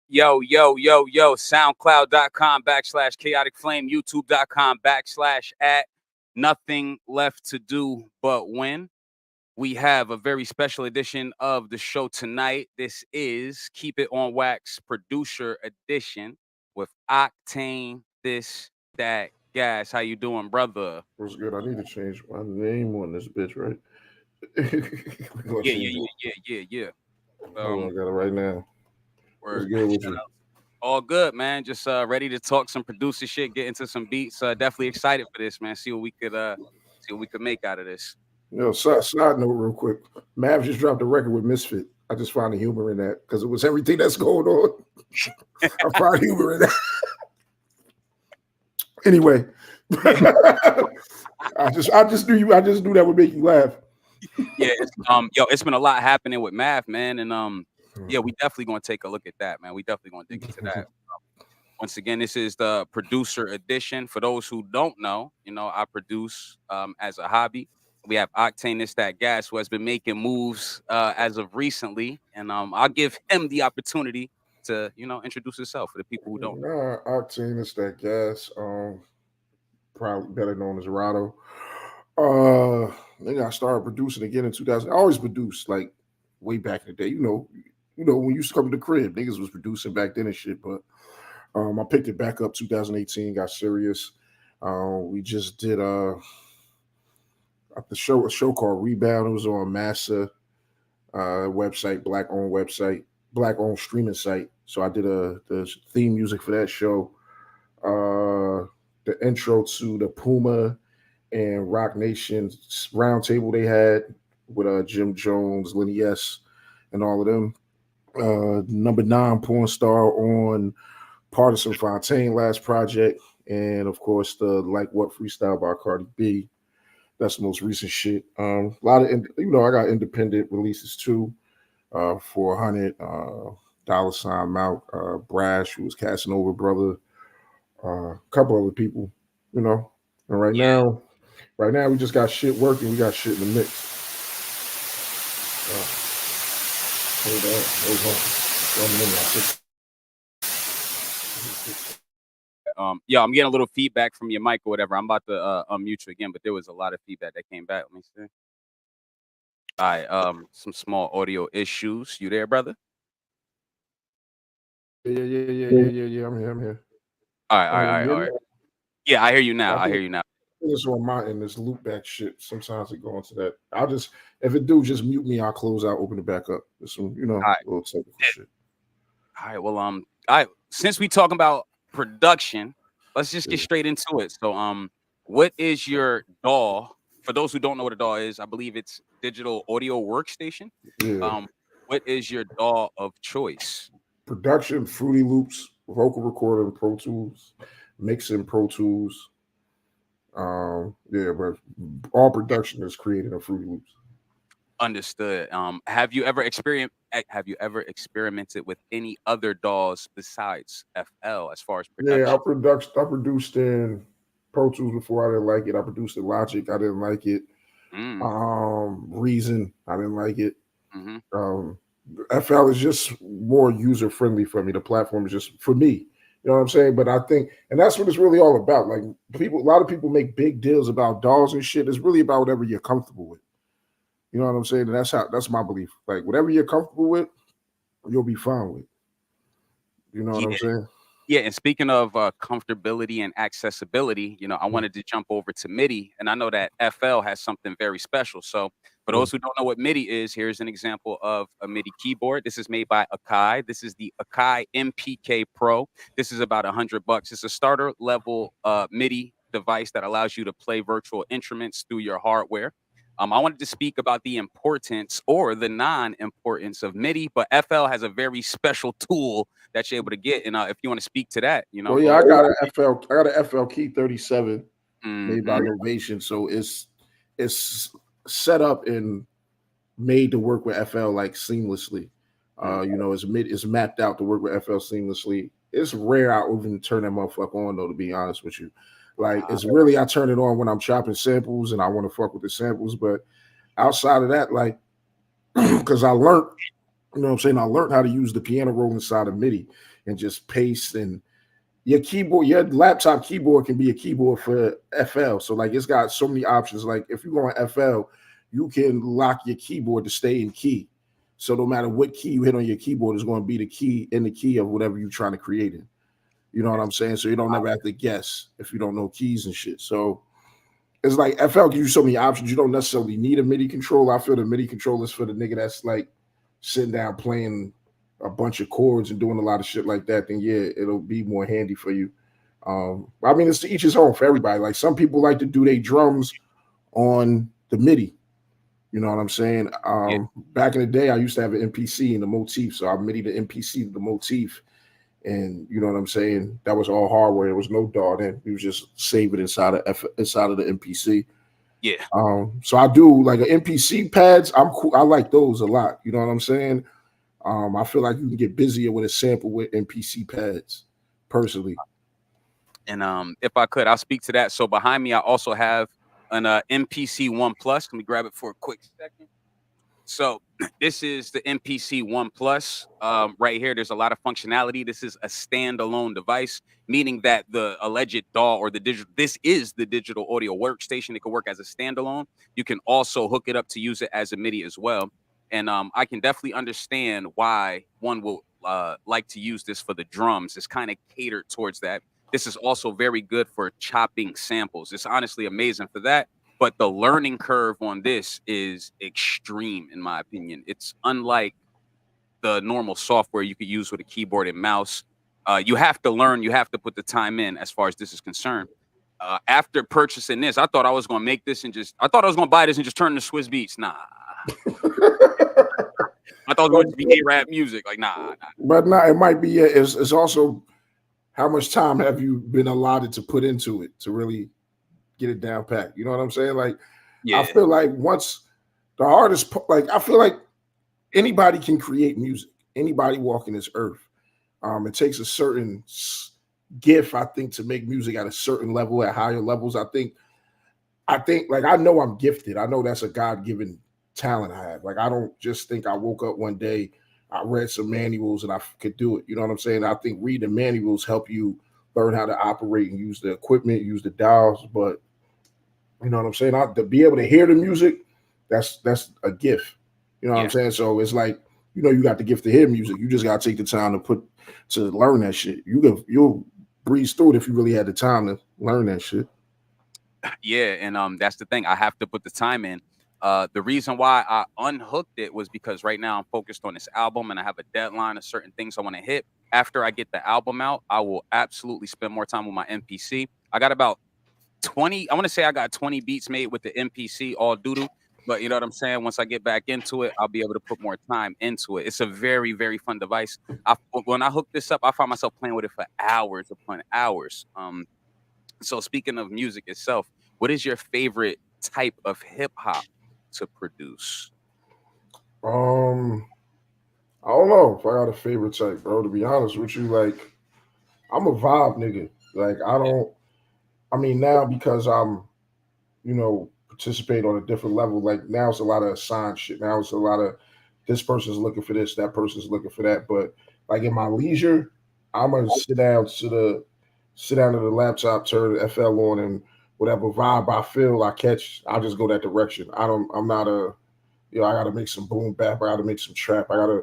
Yo, SoundCloud.com/Chaotic Flame, YouTube.com/@ Nothing Left to Do But Win. We have a very special edition of the show tonight. This is Keep It On Wax Producer Edition with Octane This That Gas. How you doing, brother? What's good? I need to change my name on this bitch, right? Yeah. I got it right now. What's good with you? All good, man. Just ready to talk some producer shit, get into some beats. Definitely excited for this, man. See what we could make out of this. Yo, side note real quick. Mav just dropped a record with Misfit. I just found the humor in that because it was everything that's going on. I found humor in that. Anyway. I just knew that would make you laugh. Yeah, it's been a lot happening with Mav, man. And yeah, we definitely gonna take a look at that, man. We definitely gonna dig into that. Once again, this is the producer edition. For those who don't know, I produce as a hobby. We have OctaneThisThatGas, who has been making moves as of recently, and I'll give him the opportunity to, introduce himself for the people who don't know. OctaneThisThatGas, probably better known as Rado. Then I started producing again in 2000. I always produced, like, way back in the day. When you used to come to the crib, niggas was producing back then and shit. But I picked it back up 2018, got serious. We just did a show called Rebound. It was on Massa website, black-owned streaming site. So I did the theme music for that show. The intro to the Puma and Rock Nation roundtable they had with Jim Jones, Lenny S, and all of them. Number 9 porn star on Partisan Fontaine last project, and of course the Like What freestyle by Cardi B. That's the most recent shit. A lot of I got independent releases too. 400, $sign Mount, Brash, who was Casanova brother, a couple other people, And right now we just got shit working. We got shit in the mix. Hold on. Yeah, I'm getting a little feedback from your mic or whatever. I'm about to unmute you again, but there was a lot of feedback that came back. Let me see. All right, some small audio issues. You there, brother? Yeah. I'm here. All right, all right, all right, all right. Yeah, I hear you now. I I think hear you now. it's on my end. This loop back shit. Sometimes it go into that. I'll just if it do, just mute me. I'll close out, open it back up. There's some, All right. little technical shit. All right. Well, all right. Since we talking about production, let's just get Yeah. straight into it. So, what is your DAW? For those who don't know what a DAW is, I believe it's digital audio workstation. Yeah. What is your DAW of choice? Production, Fruity Loops, vocal recording, Pro Tools, mixing, Pro Tools. Yeah, but all production is created in Fruity Loops. Understood. Have you ever experimented with any other DAWs besides FL as far as Yeah, production? I produced in Pro Tools before. I didn't like it. I produced in Logic. I didn't like it. Mm, Reason. I didn't like it. hmm Um, FL is just more user friendly for me. The platform is just for me. You know what I'm saying? But I think, and that's what it's really all about. Like a lot of people make big deals about dolls and shit. It's really about whatever you're comfortable with. You know what I'm saying? And that's my belief. Like whatever you're comfortable with, you'll be fine with. You know what Yeah. I'm saying? Yeah, and speaking of comfortability and accessibility, I wanted to jump over to MIDI, and I know that FL has something very special. So, for Mm. those who don't know what MIDI is, here's an example of a MIDI keyboard. This is made by Akai. This is the Akai MPK Pro. This is about $100. It's a starter level MIDI device that allows you to play virtual instruments through your hardware. I wanted to speak about the importance or the non-importance of MIDI, but FL has a very special tool that you're able to get. And if you want to speak to that, Well, go yeah, I ahead. got an FL. I got an FL Key 37 made by Hmm. Novation, so it's set up and made to work with FL like seamlessly. It's mapped out to work with FL seamlessly. It's rare I even turn that motherfucker on though, to be honest with you. Like it's really I turn it on when I'm chopping samples and I want to fuck with the samples, but outside of that, like because I learned, you know what I'm saying, I learned how to use the piano roll inside of MIDI and just paste and your laptop keyboard can be a keyboard for FL. So like it's got so many options. Like if you go on FL, you can lock your keyboard to stay in key. So no matter what key you hit on your keyboard is going to be the key in the key of whatever you're trying to create in. You know what I'm saying? So you don't never have to guess if you don't know keys and shit. So it's like FL gives you so many options. You don't necessarily need a MIDI controller. I feel the MIDI controller is for the nigga that's like sitting down playing a bunch of chords and doing a lot of shit like that. Then yeah, it'll be more handy for you. I mean, it's to each his own for everybody. Like some people like to do their drums on the MIDI. You know what I'm saying? Yeah, Back in the day, I used to have an MPC and the motif, so I MIDI the MPC to the motif, and you know what I'm saying. That was all hardware. There was no DAW then. You just save it inside of the MPC. yeah. So I do like an MPC pads. I'm cool. I like those a lot. You know what I'm saying? I feel like you can get busier with a sample with MPC pads, personally. And if I could, I'll speak to that. So behind me, I also have an MPC One Plus. Let me grab it for a quick second. So this is the MPC One Plus. Right here, there's a lot of functionality. This is a standalone device, meaning that the alleged DAW or the digital, this is the digital audio workstation. It can work as a standalone. You can also hook it up to use it as a MIDI as well. And I can definitely understand why one will like to use this for the drums. It's kind of catered towards that. This is also very good for chopping samples. It's honestly amazing for that, but the learning curve on this is extreme, in my opinion. It's unlike the normal software you could use with a keyboard and mouse. You have to learn, you have to put the time in as far as this is concerned. After purchasing this, I thought I was going to make this and I thought I was going to buy this and just turn to Swiss Beats. Nah. I thought it was going to be A-rap music. Like, nah. But no, it might be. It's also how much time have you been allotted to put into it to really get it down pat? You know what I'm saying? Like, I Yeah. feel like once the hardest, like, I feel like anybody can create music. Anybody walking this earth. It takes a certain gift, I think, to make music at a certain level, at higher levels. I think, like, I know I'm gifted. I know that's a God given talent I have. Like I don't just think I woke up one day, I read some manuals and I could do it. You know what I'm saying? I think reading manuals help you learn how to operate and use the equipment, use the dials. But you know what I'm saying? To be able to hear the music, that's a gift. You know what I'm saying? So it's like, you got the gift to hear music. You just gotta take the time to learn that shit. You'll breeze through it if you really had the time to learn that shit. Yeah, and that's the thing. I have to put the time in. The reason why I unhooked it was because right now I'm focused on this album and I have a deadline of certain things I want to hit. After I get the album out, I will absolutely spend more time with my MPC. I got about 20, I want to say I got 20 beats made with the MPC, all doodoo. But you know what I'm saying? Once I get back into it, I'll be able to put more time into it. It's a very, very fun device. When I hook this up, I find myself playing with it for hours upon hours. So speaking of music itself, what is your favorite type of hip hop to produce? I don't know if I got a favorite type, bro. To be honest with you, like I'm a vibe nigga. Like I mean now because I'm, participate on a different level. Like now it's a lot of assigned shit. Now it's a lot of this person's looking for this, that person's looking for that. But like in my leisure, I'm gonna sit down to the laptop, turn the FL on, and whatever vibe I feel I catch, I'll just go that direction. I'm not I gotta make some boom bap, I gotta make some trap, I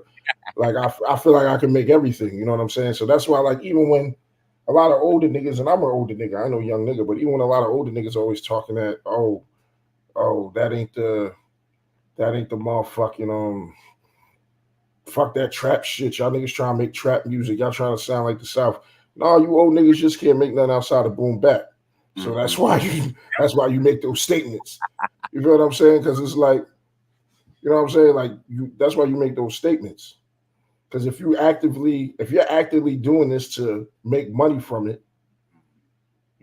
feel like I can make everything, you know what I'm saying? So that's why, like, even when a lot of older niggas, and I'm an older nigga, I know young nigga, but even when a lot of older niggas are always talking that, that ain't the motherfucking fuck that trap shit. Y'all niggas trying to make trap music. Y'all trying to sound like the South. No, you old niggas just can't make nothing outside of boom bap. So that's why you make those statements. You feel what I'm saying? Because it's like, you know what I'm saying? Like that's why you make those statements. Because if you're actively doing this to make money from it,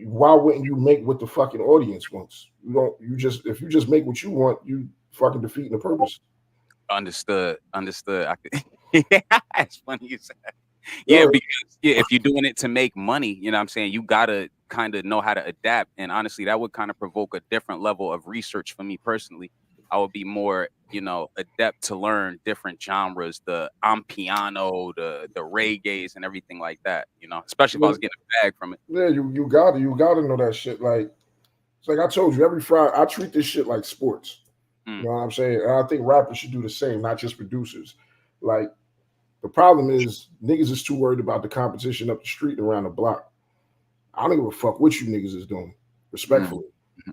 why wouldn't you make what the fucking audience wants? If you just make what you want, you fucking defeating the purpose. Understood. I could, it's funny you said that. Yeah, because if you're doing it to make money, you know what I'm saying, you gotta kind of know how to adapt. And honestly, that would kind of provoke a different level of research for me personally. I would be more, adept to learn different genres, the piano, the reggaes and everything like that, especially if I was getting a bag from it. Yeah, you gotta know that shit. Like it's like I told you, every Friday I treat this shit like sports. You know what I'm saying? And I think rappers should do the same, not just producers. Like the problem is niggas is too worried about the competition up the street and around the block. I don't give a fuck what you niggas is doing, respectfully.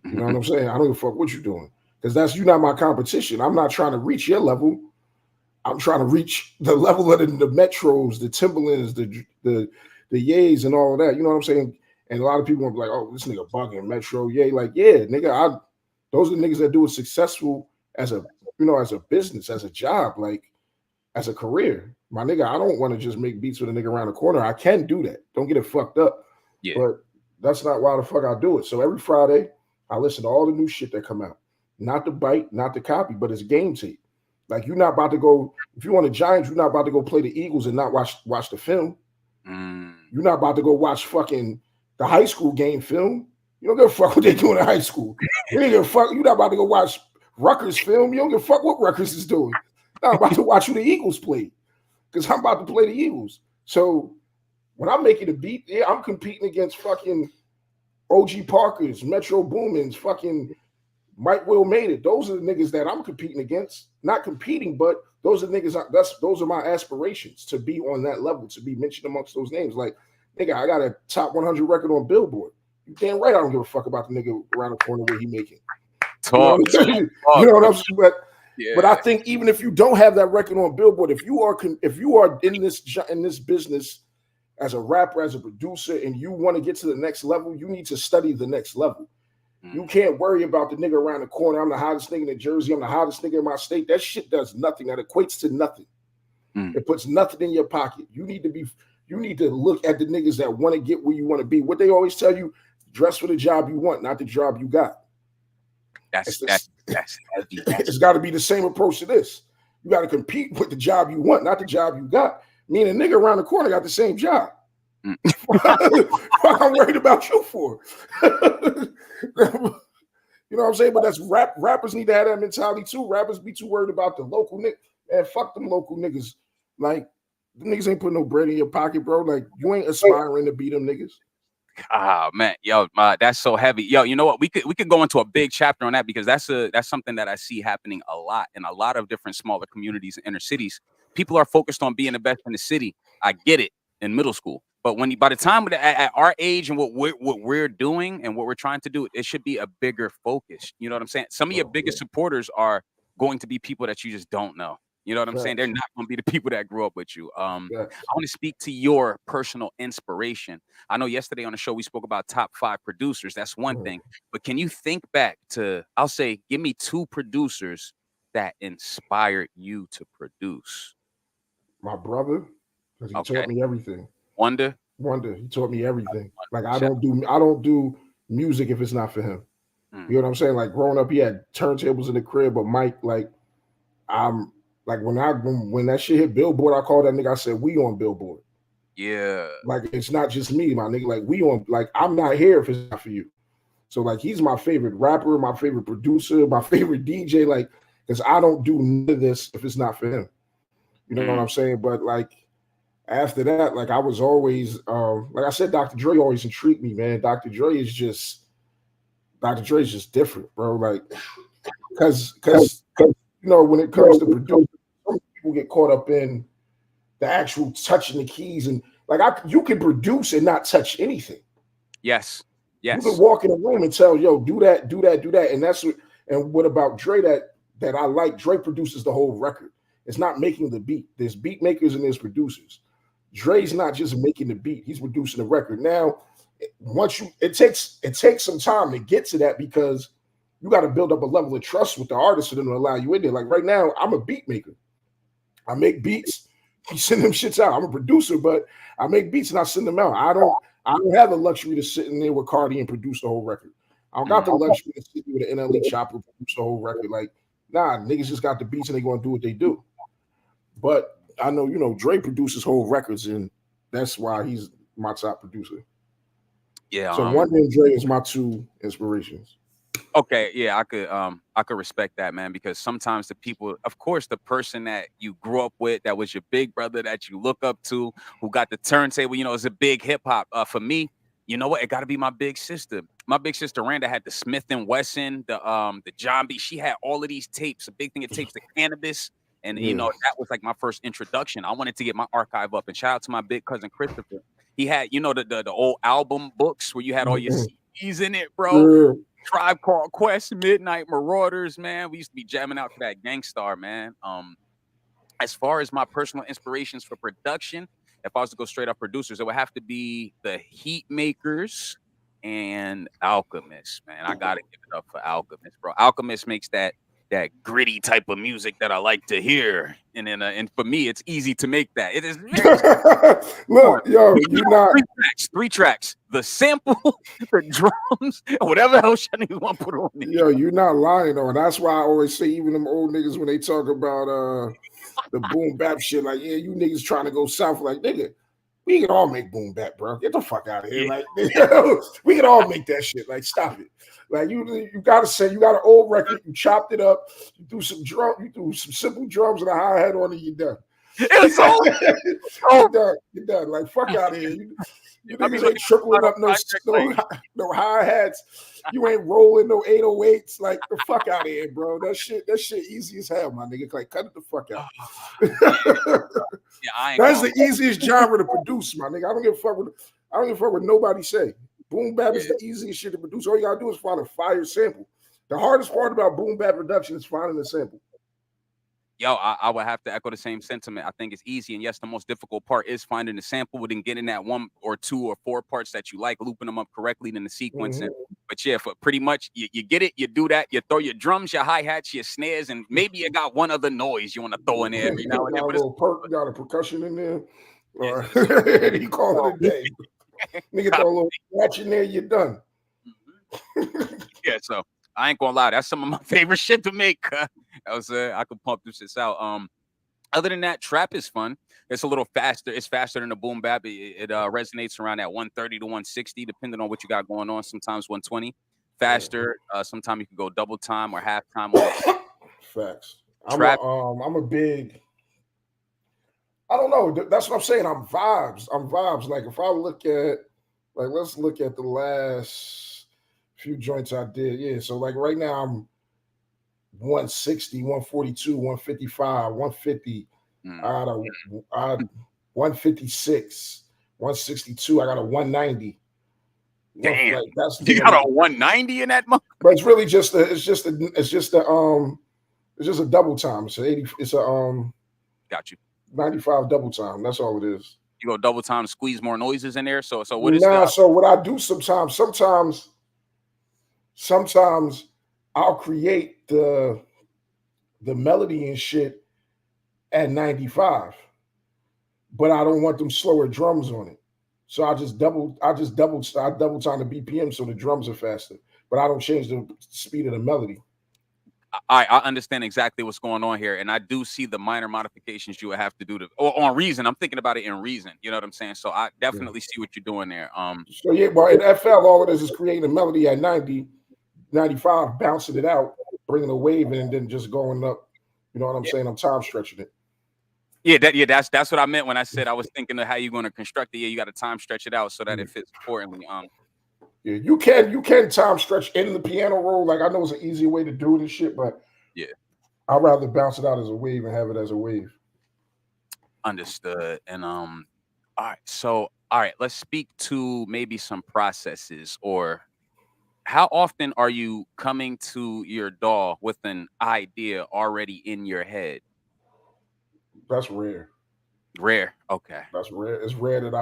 You know what I'm saying? I don't give a fuck what you're doing. Because you're not my competition. I'm not trying to reach your level. I'm trying to reach the level of the Metros, the Timberlands, the Yays and all of that. You know what I'm saying? And a lot of people will be like, oh, this nigga bugging Metro. Yay. Like, yeah, nigga, those are the niggas that do it successful as a business, as a job, like as a career. My nigga, I don't want to just make beats with a nigga around the corner. I can do that. Don't get it fucked up. Yeah. But that's not why the fuck I do it. So every Friday, I listen to all the new shit that come out. Not the bite, not the copy, but it's game tape. Like you're not about to go, if you want the Giants, you're not about to go play the Eagles and not watch the film. You're not about to go watch fucking the high school game film. You don't give a fuck what they doing in high school. You don't give a fuck. You're not about to go watch Rutgers film. You don't give a fuck what Rutgers is doing. I'm about to watch who the Eagles play because I'm about to play the Eagles. So when I'm making a beat, yeah, I'm competing against fucking OG Parkers, Metro Boomins, fucking Mike Will Made It. Those are the niggas that I'm competing against. Not competing, but those are niggas. Those are my aspirations to be on that level, to be mentioned amongst those names. Like, nigga, I got a top 100 record on Billboard. You damn right I don't give a fuck about the nigga around the corner where he making. Talk. You know what I'm saying? But I think even if you don't have that record on Billboard, if you are in this business as a rapper, as a producer, and you want to get to the next level, you need to study the next level. You can't worry about the nigga around the corner. I'm the hottest nigga in Jersey. I'm the hottest nigga in my state. That shit does nothing. That equates to nothing. It puts nothing in your pocket. You need to look at the niggas that want to get where you want to be. What they always tell you, dress for the job you want, not the job you got. That's heavy. It's got to be the same approach to this. You got to compete with the job you want, not the job you got. Me and a nigga around the corner got the same job. What I'm worried about you for? You know what I'm saying? But that's rappers need to have that mentality too. Rappers be too worried about the local niggas. Man, fuck them local niggas. Like, them niggas ain't putting no bread in your pocket, bro. Like, you ain't aspiring to be them niggas. Ah, man, yo, that's so heavy. Yo, you know what? We could go into a big chapter on that because that's something that I see happening a lot in a lot of different smaller communities and inner cities. People are focused on being the best in the city. I get it in middle school, but by the time at our age and what we're doing and what we're trying to do, it should be a bigger focus. You know what I'm saying? Some of your biggest supporters are going to be people that you just don't know. You know what I'm saying? They're not going to be the people that grew up with you. I want to speak to your personal inspiration. I know yesterday on the show we spoke about top 5 producers. That's one thing. But can you think back to, I'll say, give me 2 producers that inspired you to produce? My brother, because he taught me everything. Wonder, he taught me everything. Like, I don't do music if it's not for him. You know what I'm saying? Like, growing up, he had turntables in the crib, but Mike, like, I'm like, when that shit hit Billboard, I called that nigga. I said, we on Billboard. Yeah. Like, it's not just me, my nigga. Like, we on, like, I'm not here if it's not for you. So, like, he's my favorite rapper, my favorite producer, my favorite DJ. Like, because I don't do none of this if it's not for him. You know what I'm saying? But, like, after that, like, I was always, like I said, Dr. Dre always intrigued me, man. Dr. Dre is just different, bro. Like, because you know, when it comes to producing, some people get caught up in the actual touching the keys, and like, you can produce and not touch anything. Yes. You can walk in a room and tell, yo, do that, and that's what. And what about Dre that I like? Dre produces the whole record. It's not making the beat. There's beat makers and there's producers. Dre's not just making the beat; he's producing the record. Now, it takes some time to get to that because you got to build up a level of trust with the artist for them to allow you in there. Like, right now, I'm a beat maker. I make beats. You send them shits out. I'm a producer, but I make beats and I send them out. I don't have the luxury to sit in there with Cardi and produce the whole record. I don't got the luxury to sit with an NLE chopper and produce the whole record. Like, nah, niggas just got the beats and they gonna do what they do. But I know, you know, Dre produces whole records, and that's why he's my top producer. Yeah. So Wonder and Dre is my 2 inspirations. Okay, yeah, I could respect that, man, because sometimes the people, of course, the person that you grew up with, that was your big brother that you look up to, who got the turntable, you know, is a big hip hop. For me, you know what? It got to be my big sister. My big sister Randa had the Smith and Wesson, the John B. She had all of these tapes, a big thing of tapes, the Cannabis, and you know that was like my first introduction. I wanted to get my archive up, and shout out to my big cousin Christopher. He had, you know, the old album books where you had all your CDs in it, bro. Tribe Called Quest, Midnight Marauders, man. We used to be jamming out to that Gangstar, man. As far as my personal inspirations for production, if I was to go straight up producers, it would have to be the Heat Makers and Alchemist, man. I gotta give it up for Alchemist, bro. Alchemist makes that gritty type of music that I like to hear, and then and for me, it's easy to make that. It is. Look, yo, you not 3 tracks. The sample, the drums, whatever else you need want to put on there. Yo, you're not lying though, and that's why I always say, even them old niggas when they talk about the boom bap shit, like, yeah, you niggas trying to go south, like, nigga, we can all make boom bap, bro. Get the fuck out of here, like, we can all make that shit. Like, stop it. Like, you gotta say, you got an old record, you chopped it up, you threw some simple drums and a hi hat on it, you're done. It's You're done. Like, fuck out of here. You niggas ain't tripling up no hi hats. You ain't rolling no 808s. Like, the fuck out of here, bro. That shit easy as hell, my nigga. Like, cut it the fuck out. That's the easiest genre to produce, my nigga. I don't give a fuck what nobody say. Boom bap is the easiest shit to produce. All you gotta do is find a fire sample. The hardest part about boom bap production is finding a sample. Yo, I would have to echo the same sentiment. I think it's easy, and yes, the most difficult part is finding the sample and getting that 1 or 2 or 4 parts that you like, looping them up correctly, then the sequencing. But yeah, for pretty much you get it, you do that, you throw your drums, your hi-hats, your snares, and maybe you got one other noise you want to throw in there every now and then. Got a percussion in there. You call it a day. Nigga, throw a little scratch in there, you're done. Yeah, so I ain't gonna lie, that's some of my favorite shit to make. I could pump this shit out. Other than that, trap is fun. It's a little faster. It's faster than the boom bap. It resonates around that 130 to 160, depending on what you got going on. Sometimes 120. faster. Sometimes you can go double time or half time on the Facts. trap. I'm a big. I don't know. That's what I'm saying. I'm vibes. I'm vibes. Like if I look at, like let's look at the last few joints I did. Yeah. So like right now I'm 160, 142, 155, 150. Mm. I got a 156, 162. I got a 190. Damn, Like that's you got a 190 in that month. but it's really just it's just a double time. It's a 80. It's a Got you. 95 double time. That's all it is. You go double time, squeeze more noises in there. So what is Nah. the? So what I do sometimes I'll create the melody and shit at 95, but I don't want them slower drums on it. So I double time the BPM so the drums are faster, but I don't change the speed of the melody. I understand exactly what's going on here, and I do see the minor modifications you would have to do to or on Reason. I'm thinking about it in Reason. You know what I'm saying? So I definitely see what you're doing there. So yeah, well in FL, all it is creating a melody at 90, 95, bouncing it out, bringing a wave in, and then just going up. You know what I'm saying? I'm time stretching it. That's what I meant when I said I was thinking of how you're going to construct it. Yeah, you got to time stretch it out so that it fits accordingly. Yeah, you can time stretch in the piano roll. Like I know it's an easier way to do this shit, but yeah, I'd rather bounce it out as a wave and have it as a wave. understood. And all right, so all right, let's speak to maybe some processes or how often are you coming to your DAW with an idea already in your head? That's rare. Rare. Okay. That's rare. It's rare that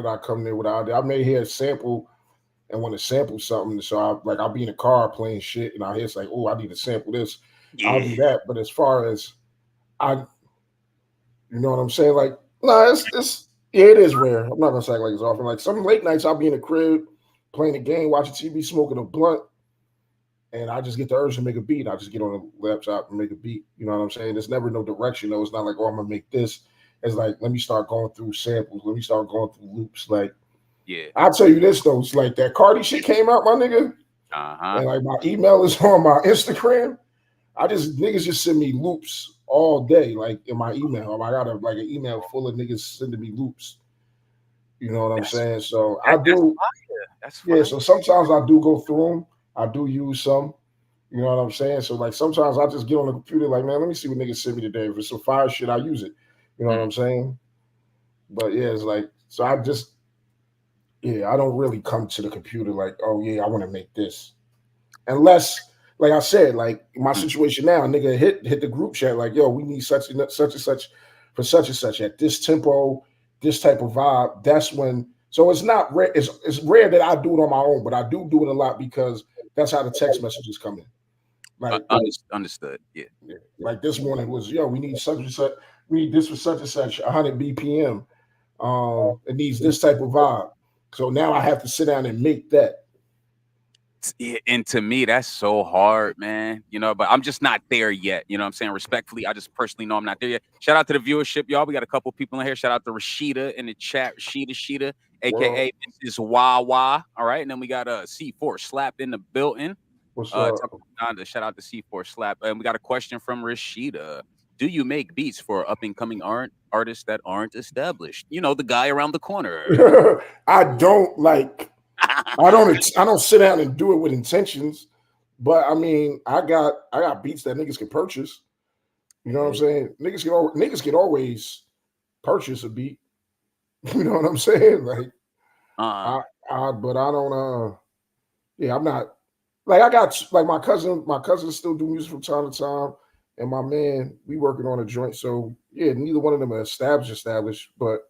I come there with an idea. I may hear a sample and want to sample something. So I'll be in the car playing shit and I hear it's like, oh, I need to sample this. I'll do that. But as far as you know what I'm saying? Like, no, it is rare. I'm not gonna say like it's often. Like some late nights I'll be in the crib playing the game, watching TV, smoking a blunt, and I just get the urge to make a beat. I just get on the laptop and make a beat. You know what I'm saying? There's never no direction though. It's not like, oh, I'm gonna make this. It's like, let me start going through samples. Let me start going through loops. Like, yeah. I'll tell you this though. It's like that Cardi shit came out, my nigga. And like my email is on my Instagram. Niggas just send me loops all day, like in my email. I got an email full of niggas sending me loops. You know what I'm saying? So I do. That's fire. Yeah. So sometimes I do go through them. I do use some. You know what I'm saying? So like sometimes I just get on the computer, like, man, let me see what niggas send me today. If it's some fire shit, I use it. You know what I'm saying? But yeah, it's like so I don't really come to the computer like, oh yeah, I want to make this. Unless, like I said, like my situation now, nigga hit the group chat like, yo, we need such and such for such and such at this tempo, this type of vibe. That's when. So it's not rare. It's rare that I do it on my own, but I do it a lot because that's how the text messages come in. Like understood. Yeah. Like this morning was, yo, we need such and such. We need this for such and such, 100 BPM. It needs this type of vibe. So now I have to sit down and make that. Yeah, and to me, that's so hard, man. You know, but I'm just not there yet. You know what I'm saying? Respectfully, I just personally know I'm not there yet. Shout out to the viewership, y'all. We got a couple people in here. Shout out to Rashida in the chat. Rashida, aka Mrs. Wawa. All right. And then we got C4 Slap in the building. What's up? Shout out to C4 Slap. And we got a question from Rashida. Do you make beats for up and coming artists that aren't established? You know, the guy around the corner. I don't like. I don't sit down and do it with intentions, but I mean, I got beats that niggas can purchase. You know what I'm saying? Niggas can always purchase a beat. You know what I'm saying? Like, but I don't. Yeah, I'm not. Like, I got like my cousins still do music from time to time, and my man, we working on a joint. So yeah, neither one of them are established, but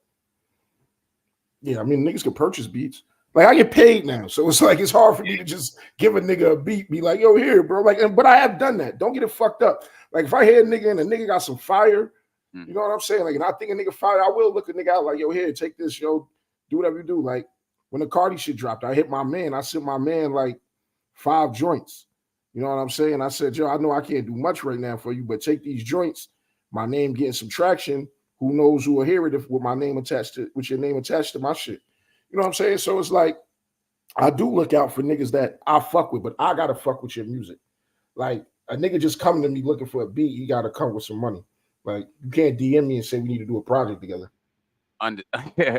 yeah, I mean, niggas can purchase beats. Like I get paid now, so it's like it's hard for me to just give a nigga a beat, be like, "Yo, here, bro." Like, but I have done that. Don't get it fucked up. Like if I hear a nigga and a nigga got some fire, you know what I'm saying? Like, and I think a nigga fire, I will look a nigga out like, "Yo, here, take this, yo, do whatever you do." Like when the Cardi shit dropped, I hit my man. I sent my man like 5 joints. You know what I'm saying? I said, "Yo, I know I can't do much right now for you, but take these joints. My name getting some traction. Who knows who will hear it with my name attached to with your name attached to my shit." You know what I'm saying? So it's like, I do look out for niggas that I fuck with, but I gotta fuck with your music. Like a nigga just coming to me looking for a beat, you gotta come with some money. Like you can't DM me and say we need to do a project together. Under, yeah,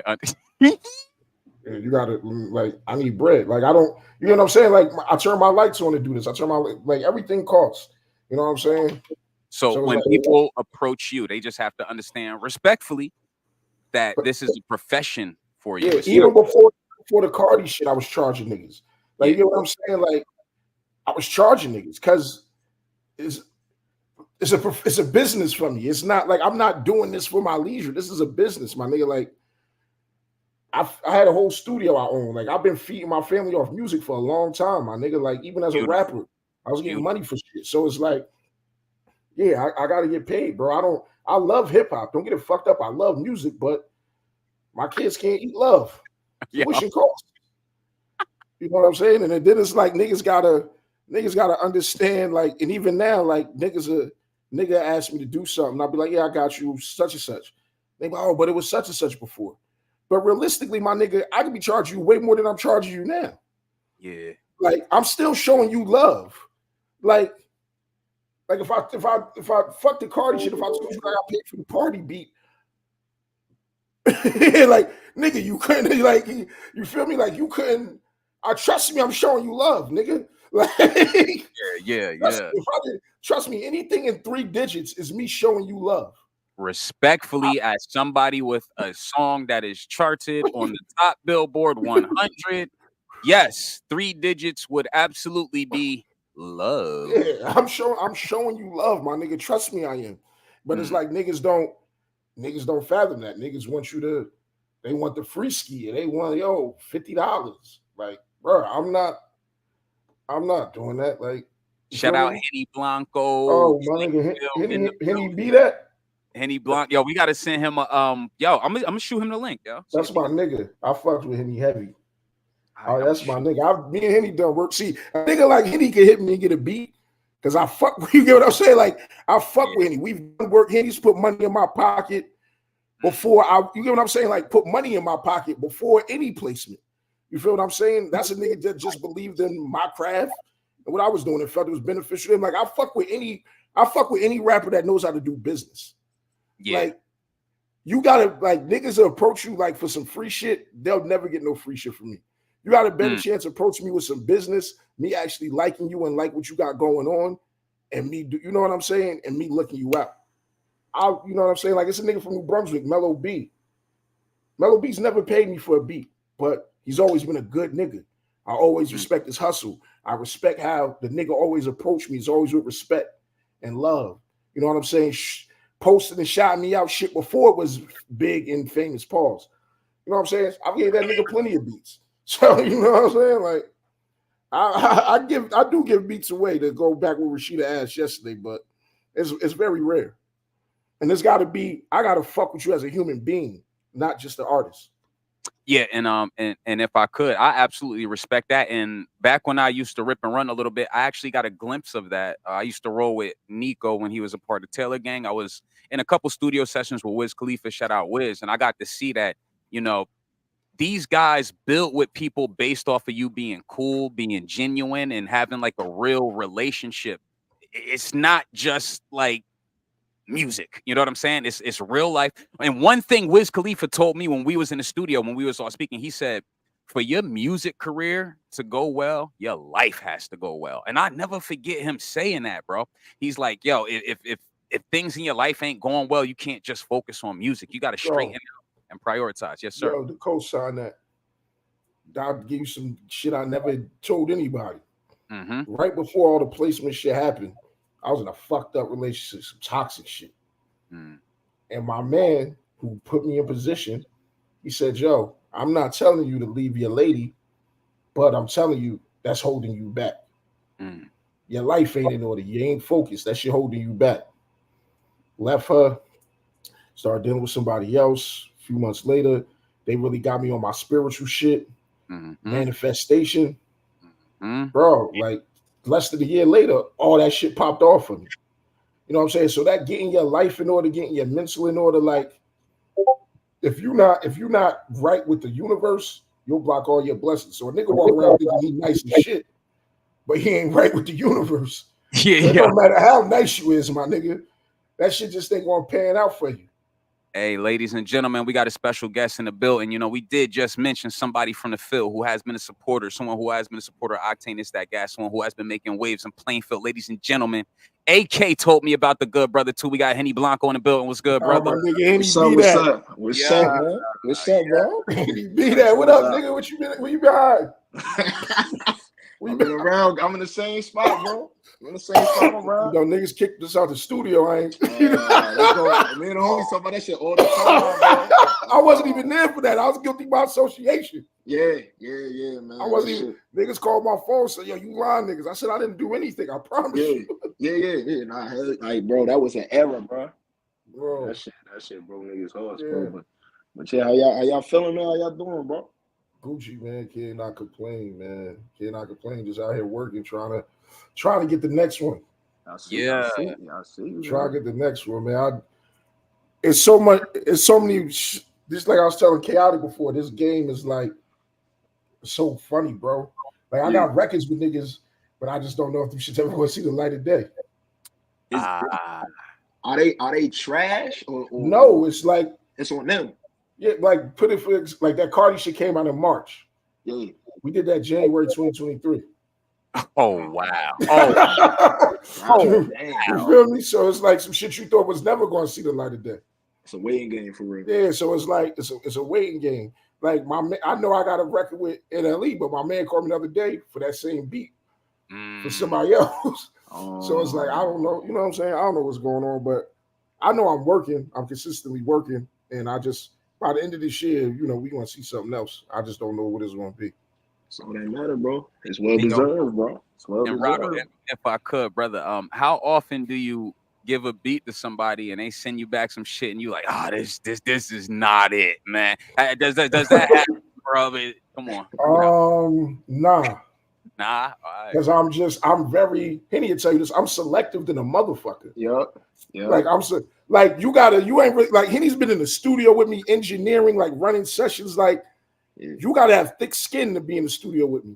Yeah, you gotta like I need bread. Like I don't, you know what I'm saying? Like I turn my lights on to do this. I turn my like everything costs. You know what I'm saying? So So it's when like, people approach you, they just have to understand respectfully that but this is a profession for you. yeah, It's not. even before the Cardi shit, I was charging niggas. Like Yeah, you know what I'm saying? Like I was charging niggas because it's it's a business for me. It's not like I'm not doing this for my leisure. This is a business, my nigga. Like I had a whole studio I own. Like I've been feeding my family off music for a long time, my nigga. Like even as a beautiful, rapper, I was getting beautiful. money for shit. So it's like, yeah, I gotta get paid, bro. I love hip hop. Don't get it fucked up. I love music, but my kids can't eat love. Yeah, Tuition costs. You know what I'm saying? And then it's like niggas gotta understand, like, and even now, like nigga asked me to do something. I'll be like, yeah, I got you, such and such. They be like, oh, but it was such and such before. But realistically, my nigga, I could be charging you way more than I'm charging you now. yeah. Like, I'm still showing you love. Like if I fuck the Cardi shit, if I told you I got paid for the party beat, like nigga, you couldn't like you feel me? Like you couldn't. I trust me, I'm showing you love, nigga. Like Yeah, trust yeah. me, if I did, trust me, anything in 3 digits is me showing you love. Respectfully, as somebody with a song that is charted on the top Billboard 100, yes, 3 digits would absolutely be love. Yeah, I'm showing you love, my nigga. Trust me, I am. But it's Mm, like niggas don't fathom that. Niggas want you to they want the free ski. They want $50. Like, bro, I'm not doing that. Like, you shout feel out me? Henny Blanco, Oh, my nigga, Slingfield in Henny, the Henny building. be that? Henny Blanc, yo, we gotta send him a yo. I'm gonna shoot him the link, yo. See That's if he my can. nigga. I fucked with Henny heavy. All right, Oh, I'm gonna that's my shoot. nigga. Me and Henny done work. See, a nigga like Henny can hit me and get a beat because I fuck. You get what I'm saying? Like I fuck Yeah. with Henny. We've done work. Henny's put money in my pocket before I. You get what I'm saying? Like put money in my pocket before any placement. You feel what I'm saying? That's a nigga that just believed in my craft and what I was doing and felt it was beneficial to him. Like I fuck with any rapper that knows how to do business. Yeah. Like you gotta like niggas that approach you like for some free shit, they'll never get no free shit from me. You got a better Mm, chance to approach me with some business, me actually liking you and like what you got going on, and me do you know what I'm saying? And me looking you out. You know what I'm saying? Like it's a nigga from New Brunswick, Mellow B. Mellow B's never paid me for a beat, but he's always been a good nigga. I always mm. respect his hustle. I respect how the nigga always approached me. He's always with respect and love. You know what I'm saying? Posted and shouting me out shit before it was big and famous. Pause. You know what I'm saying? I gave that nigga plenty of beats. So you know what I'm saying? Like I do give beats away to go back with Rashida asked yesterday, but it's very rare. And there's got to be I got to fuck with you as a human being, not just the artist. Yeah, and if I could, I absolutely respect that. And back when I used to rip and run a little bit, I actually got a glimpse of that. I used to roll with Nico when he was a part of Taylor Gang. I was in a couple studio sessions with Wiz Khalifa, shout out Wiz, and I got to see that, you know, these guys built with people based off of you being cool, being genuine, and having like a real relationship. It's not just like music. You know what I'm saying? It's real life. And one thing Wiz Khalifa told me when we was in the studio, when we was all speaking, he said, for your music career to go well, your life has to go well. And I never forget him saying that, bro. He's like, yo, if things in your life ain't going well, you can't just focus on music. You got to straighten Yo, out and prioritize. Yes, sir. yo, the co-sign that. I'll give you some shit I never told anybody. Mm-hmm. Right before all the placement shit happened, I was in a fucked up relationship, some toxic shit. Mm. And my man who put me in position, he said, yo, I'm not telling you to leave your lady, but I'm telling you that's holding you back. Mm. Your life ain't in order. You ain't focused. That shit holding you back. Left her, started dealing with somebody else. A few months later, they really got me on my spiritual shit, Mm-hmm. manifestation. Mm-hmm. Bro, like less than a year later, all that shit popped off for me. You know what I'm saying? So that getting your life in order, getting your mental in order, like if you're not right with the universe, you'll block all your blessings. So a nigga walk around thinking he nice as shit, but he ain't right with the universe. Yeah, It don't matter how nice you is, my nigga. That shit just ain't gonna pan out for you. Hey, ladies and gentlemen, we got a special guest in the building. You know, we did just mention somebody from the field who has been a supporter, someone who has been a supporter of OctaneThisThatGas, someone who has been making waves in Plainfield. Ladies and gentlemen, AK told me about the good brother, too. We got Henny Blanco in the building. What's good, brother? My nigga, Henny What's up, be what's that. up? What's up, man? What's up, bro? Henny be that. What up, nigga? What you been? Where you been? I've been around. I'm in the same spot, bro. I'm in the same spot around. You know, niggas kicked us out the studio. I ain't. Let's go. Me and the homies talk about that shit all the time, bro. I wasn't even there for that. I was guilty by association. Yeah, man. I wasn't even. Niggas called my phone, said, "Yo, you lying, niggas." I said, "I didn't do anything. I promise you." Yeah. Nah, like, bro, that was an error, bro. Bro, that shit broke niggas' hearts, bro. But yeah, how y'all feeling, man? How y'all doing, bro? Gucci, man, cannot complain, man. Cannot complain. Just out here working, trying to get the next one. I see. I see. Try to get the next one, man. It's so many. Just like I was telling Chaotic before, this game is like so funny, bro. Like I got records with niggas, but I just don't know if you should ever go see the light of day. Are they trash or no? It's like it's on them. Yeah, like put it for like that Cardi shit came out in March. Yeah, we did that January 2023. Oh wow! You feel me? So it's like some shit you thought was never going to see the light of day. It's a waiting game for real. Yeah, so it's like it's a waiting game. Like I know I got a record with NLE, but my man called me the other day for that same beat for somebody else. So it's like I don't know, you know what I'm saying? I don't know what's going on, but I know I'm working. I'm consistently working, and I just by the end of this year, you know, we're gonna see something else. I just don't know what it's gonna be. So that matter, bro. It's well deserved, bro. It's well deserved. If I could, brother, how often do you give a beat to somebody and they send you back some shit and you like, this is not it, man? Does that happen, bro? Come on. Nah. Because right. I'm very Henny will tell you this. I'm selective than a motherfucker. Yep. Like you ain't really like Henny's been in the studio with me, engineering, like running sessions. Like you gotta have thick skin to be in the studio with me.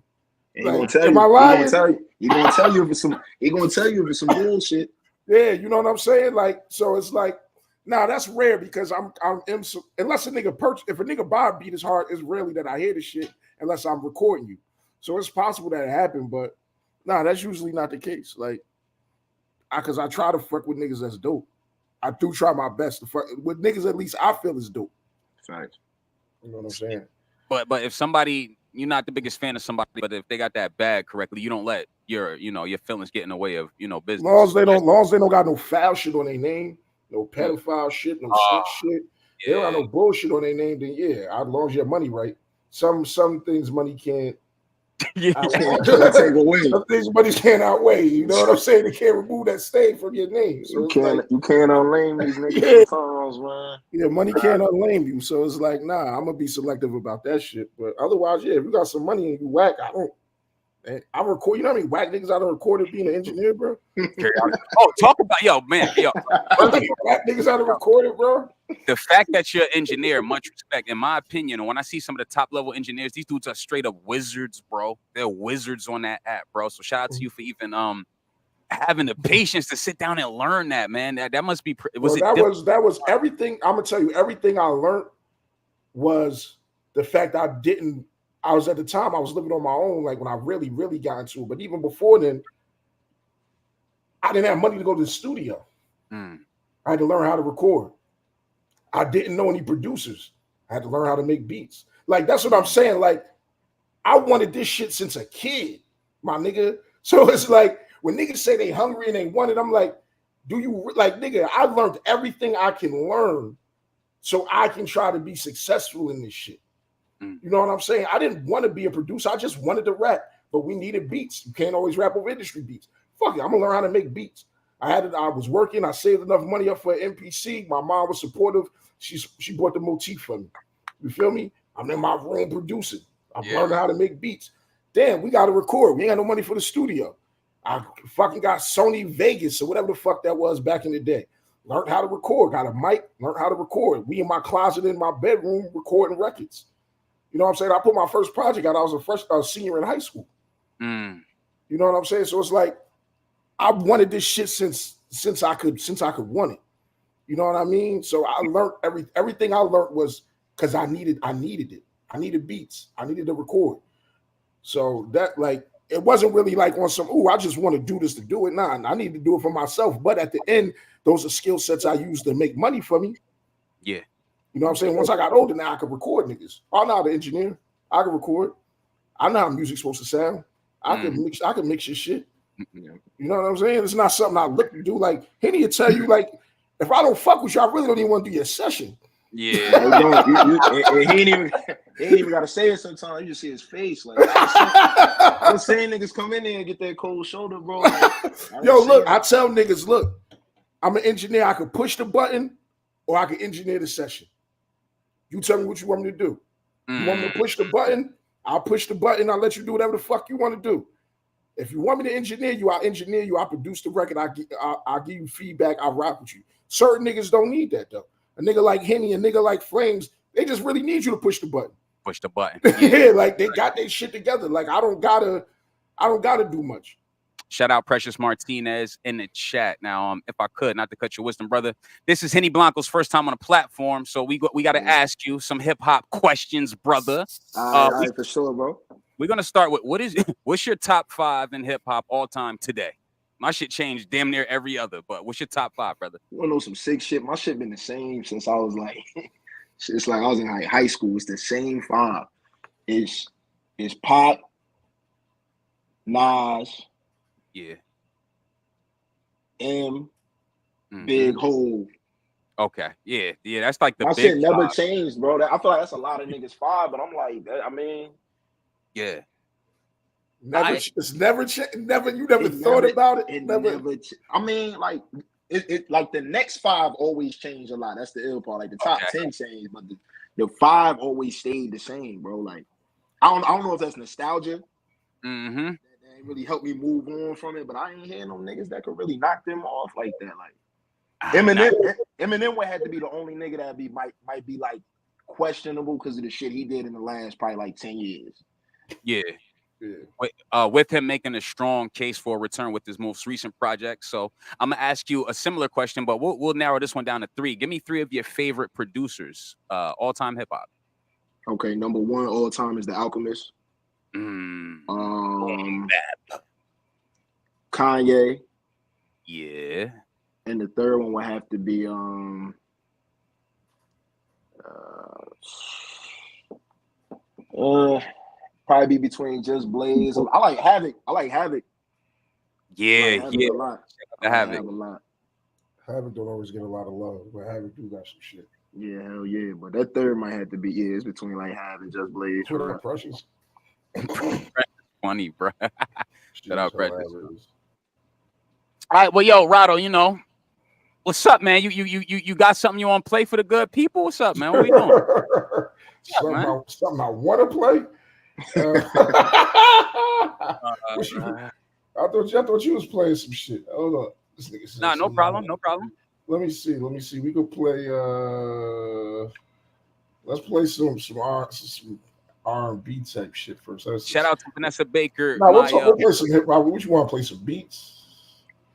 He gonna tell you. He gonna tell you if it's some bullshit. Yeah, you know what I'm saying? Like, so it's like, nah, that's rare because unless a nigga if a nigga buy a beat is hard, it's rarely that I hear the shit unless I'm recording you. So it's possible that it happened, but nah, that's usually not the case. Like, because I try to fuck with niggas that's dope. I do try my best to fuck with niggas at least I feel is dope. Facts. You know what I'm saying? But if somebody, you're not the biggest fan of somebody, but if they got that bag correctly, you don't let your feelings get in the way of business. Long as they don't got no foul shit on their name, no pedophile shit, no snitch shit. They don't got no bullshit on their name, then as long as your money right. Some things money can't take away. Some things money can't outweigh. You know what I'm saying? They can't remove that stain from your name. So you can't unlame these niggas sometimes, man. Yeah, money can't unlame you. So it's like, nah, I'm gonna be selective about that shit. But otherwise, if you got some money and you whack, I record. You know how many whack niggas I done recorded being an engineer, bro? Talk about whack niggas I done recorded, bro. The fact that you're an engineer, much respect, in my opinion. And when I see some of the top level engineers, these dudes are straight up wizards, bro. They're wizards on that app, bro. So shout out to you for even having the patience to sit down and learn that, man. That must be. That was everything. I'm gonna tell you, everything I learned was the fact I was at the time I was living on my own, like when I really, really got into it. But even before then, I didn't have money to go to the studio. I had to learn how to record. I didn't know any producers. I had to learn how to make beats. Like, that's what I'm saying. Like, I wanted this shit since a kid, my nigga. So it's like, when niggas say they hungry and they want it, I'm like, nigga, I learned everything I can learn so I can try to be successful in this shit. You know what I'm saying? I didn't want to be a producer. I just wanted to rap, but we needed beats. You can't always rap over industry beats. Fuck it, I'm gonna learn how to make beats. I was working. I saved enough money up for an MPC. My mom was supportive. She bought the motif for me. You feel me? I'm in my room producing. I'm learning how to make beats. Damn, we got to record. We ain't got no money for the studio. I fucking got Sony Vegas or whatever the fuck that was back in the day. Learned how to record. Got a mic. Learned how to record. We in my closet in my bedroom recording records. You know what I'm saying? I put my first project out. I was a senior in high school. Mm. You know what I'm saying? So it's like I wanted this shit since I could want it. You know what I mean? So I learned everything I learned was because I needed it. I needed beats. I needed to record. So that like it wasn't really like on some, I just want to do this to do it. Nah, I need to do it for myself. But at the end, those are skill sets I use to make money for me. Yeah. You know what I'm saying? Once I got older, now I could record niggas. I'm not an engineer. I can record. I know how music's supposed to sound. I can mix your shit. You know what I'm saying? It's not something I look to do. Like Henny will tell you, like, if I don't fuck with you, I really don't even want to do your session. Yeah. He ain't even gotta say it sometimes. You just see his face. Like I'm saying niggas come in there and get that cold shoulder, bro. Like, yo, look, I tell niggas, look, I'm an engineer. I could push the button or I could engineer the session. You tell me what you want me to do. You want me to push the button? I'll push the button. I'll let you do whatever the fuck you want to do. If you want me to engineer you, I'll engineer you. I'll produce the record. I'll give you feedback. I'll rock with you. Certain niggas don't need that, though. A nigga like Henny, a nigga like Flames, they just really need you to push the button. Push the button. Yeah, like they got their shit together. Like I don't gotta do much. Shout out Precious Martinez in the chat. Now, if I could, not to cut your wisdom, brother, this is Henny Blanco's first time on a platform, so we got to ask you some hip hop questions, brother. All right, for sure, bro. We're gonna start with what's your top 5 in hip hop all time today? My shit changed damn near every other, but what's your top 5, brother? You wanna know some sick shit? My shit been the same since I was like, it's like I was in high school. It's the same 5. It's Pop, Nas, yeah, M, Big Hole. Okay, yeah, that's like the my big shit never 5. changed, bro. I feel like that's a lot of niggas 5, but I'm like, I mean, yeah. It's never you never thought about it. I mean, like it like the next 5 always change a lot. That's the ill part. Like the top 10 changed, but the 5 always stayed the same, bro. Like I don't know if that's nostalgia. That ain't really helped me move on from it, but I ain't hearing no niggas that could really knock them off like that. Like Eminem would have to be the only nigga that might be like questionable because of the shit he did in the last probably like 10 years. Yeah. With him making a strong case for a return with his most recent project. So I'm gonna ask you a similar question, but we'll narrow this one down to 3. Give me 3 of your favorite producers, all time hip hop. Okay, number 1 all time is The Alchemist. Kanye. Yeah. And the third one would have to be probably be between Just Blaze. I like Havoc. Yeah, a lot. Havoc. A lot. Havoc don't always get a lot of love, but Havoc do got some shit. Yeah, hell yeah. But that third might have to be it's between like Havoc, Just Blaze. What up, Precious? Funny, bro. Shout out, Precious. All right, well, yo, Rado, you know, what's up, man? You got something you want to play for the good people? What's up, man? What are we doing? Something I want to play. I thought you was playing some shit. Hold on. This nigga says no problem. Let me see. We could play. Let's play some R&B type shit first. Shout out to Vanessa Baker. We'll play some hip hop. What you want to play some beats?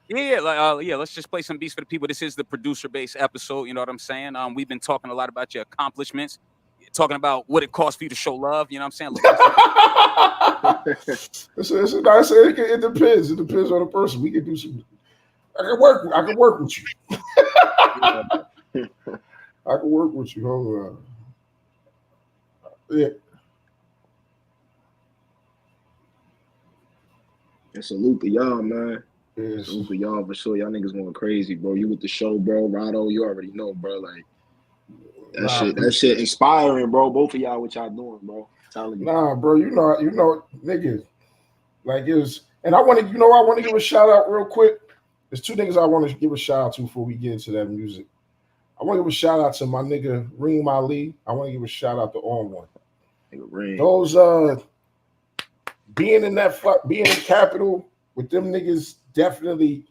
Yeah, let's just play some beats for the people. This is the producer-based episode. You know what I'm saying? We've been talking a lot about your accomplishments, talking about what it costs for you to show love. You know what I'm saying? It depends. It depends on the person. We can do some. I can work with you. I can work with you. Hold on. Yeah. And salute to y'all, man. Yes. Salute to y'all for sure. Y'all niggas going crazy, bro. You with the show, bro. Rado, you already know, bro. Like that shit inspiring, bro. Both of y'all, what y'all doing, bro. Nah, bro. You know, niggas. Like it was, and I want to give a shout out real quick. There's 2 niggas I want to give a shout out to before we get into that music. I want to give a shout out to my nigga Reem Ali. I want to give a shout out to On One. Those being in Capital with them niggas definitely,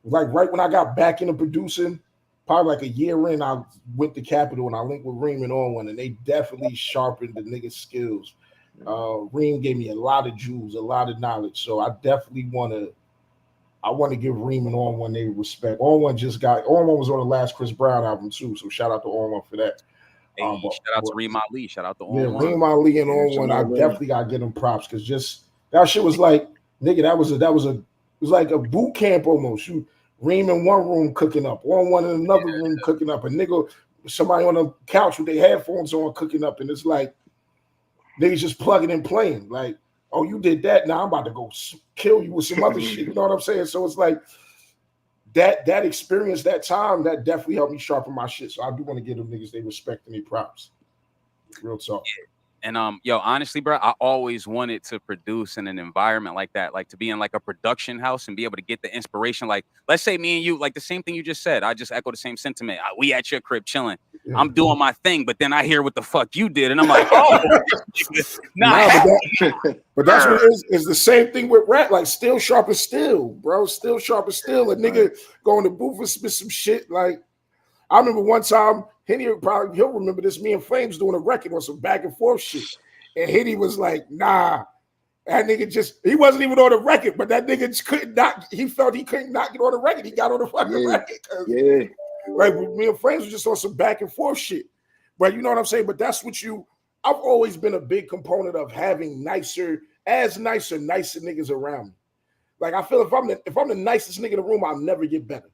like right when I got back into producing, probably like a year in, I went to Capitol and I linked with Reem and On One, and they definitely sharpened the nigga's skills. Reem gave me a lot of jewels, a lot of knowledge. So I definitely want to give Reem and On One their respect. On One was on the last Chris Brown album too. So shout out to On One for that. Hey, shout out to Reem Ali. Shout out to Yeah, On One. Reem Ali and On One. I definitely gotta give them props because just that shit was like, nigga, it was like a boot camp almost. You Reem in one room cooking up, On One in another room cooking up, a nigga, somebody on the couch with their headphones on cooking up, and it's like niggas just plugging and playing. Like, oh, you did that, now I'm about to go kill you with some other shit. You know what I'm saying? So it's like that experience, that time, that definitely helped me sharpen my shit. So I do want to give them niggas they respect and they props. Real talk. Yeah. And yo, honestly, bro, I always wanted to produce in an environment like that, like to be in like a production house and be able to get the inspiration. Like, let's say me and you, like the same thing you just said. I just echo the same sentiment. We at your crib chilling. Yeah. I'm doing my thing, but then I hear what the fuck you did, and I'm like, oh, but that's what it is. It's the same thing with rap. Like, still sharp as steel, bro. Still sharp as steel. A nigga go in the booth and spit some shit. Like, I remember one time, Henny he'll remember this. Me and Flames doing a record on some back and forth shit, and Henny was like, "Nah, that nigga he wasn't even on the record, but that nigga just couldn't not. He felt he couldn't not get on the record. He got on the fucking record. Like me and Flames was just on some back and forth shit. But you know what I'm saying. But that's what I've always been a big component of having nicer niggas around me. Like I feel if I'm the nicest nigga in the room, I'll never get better.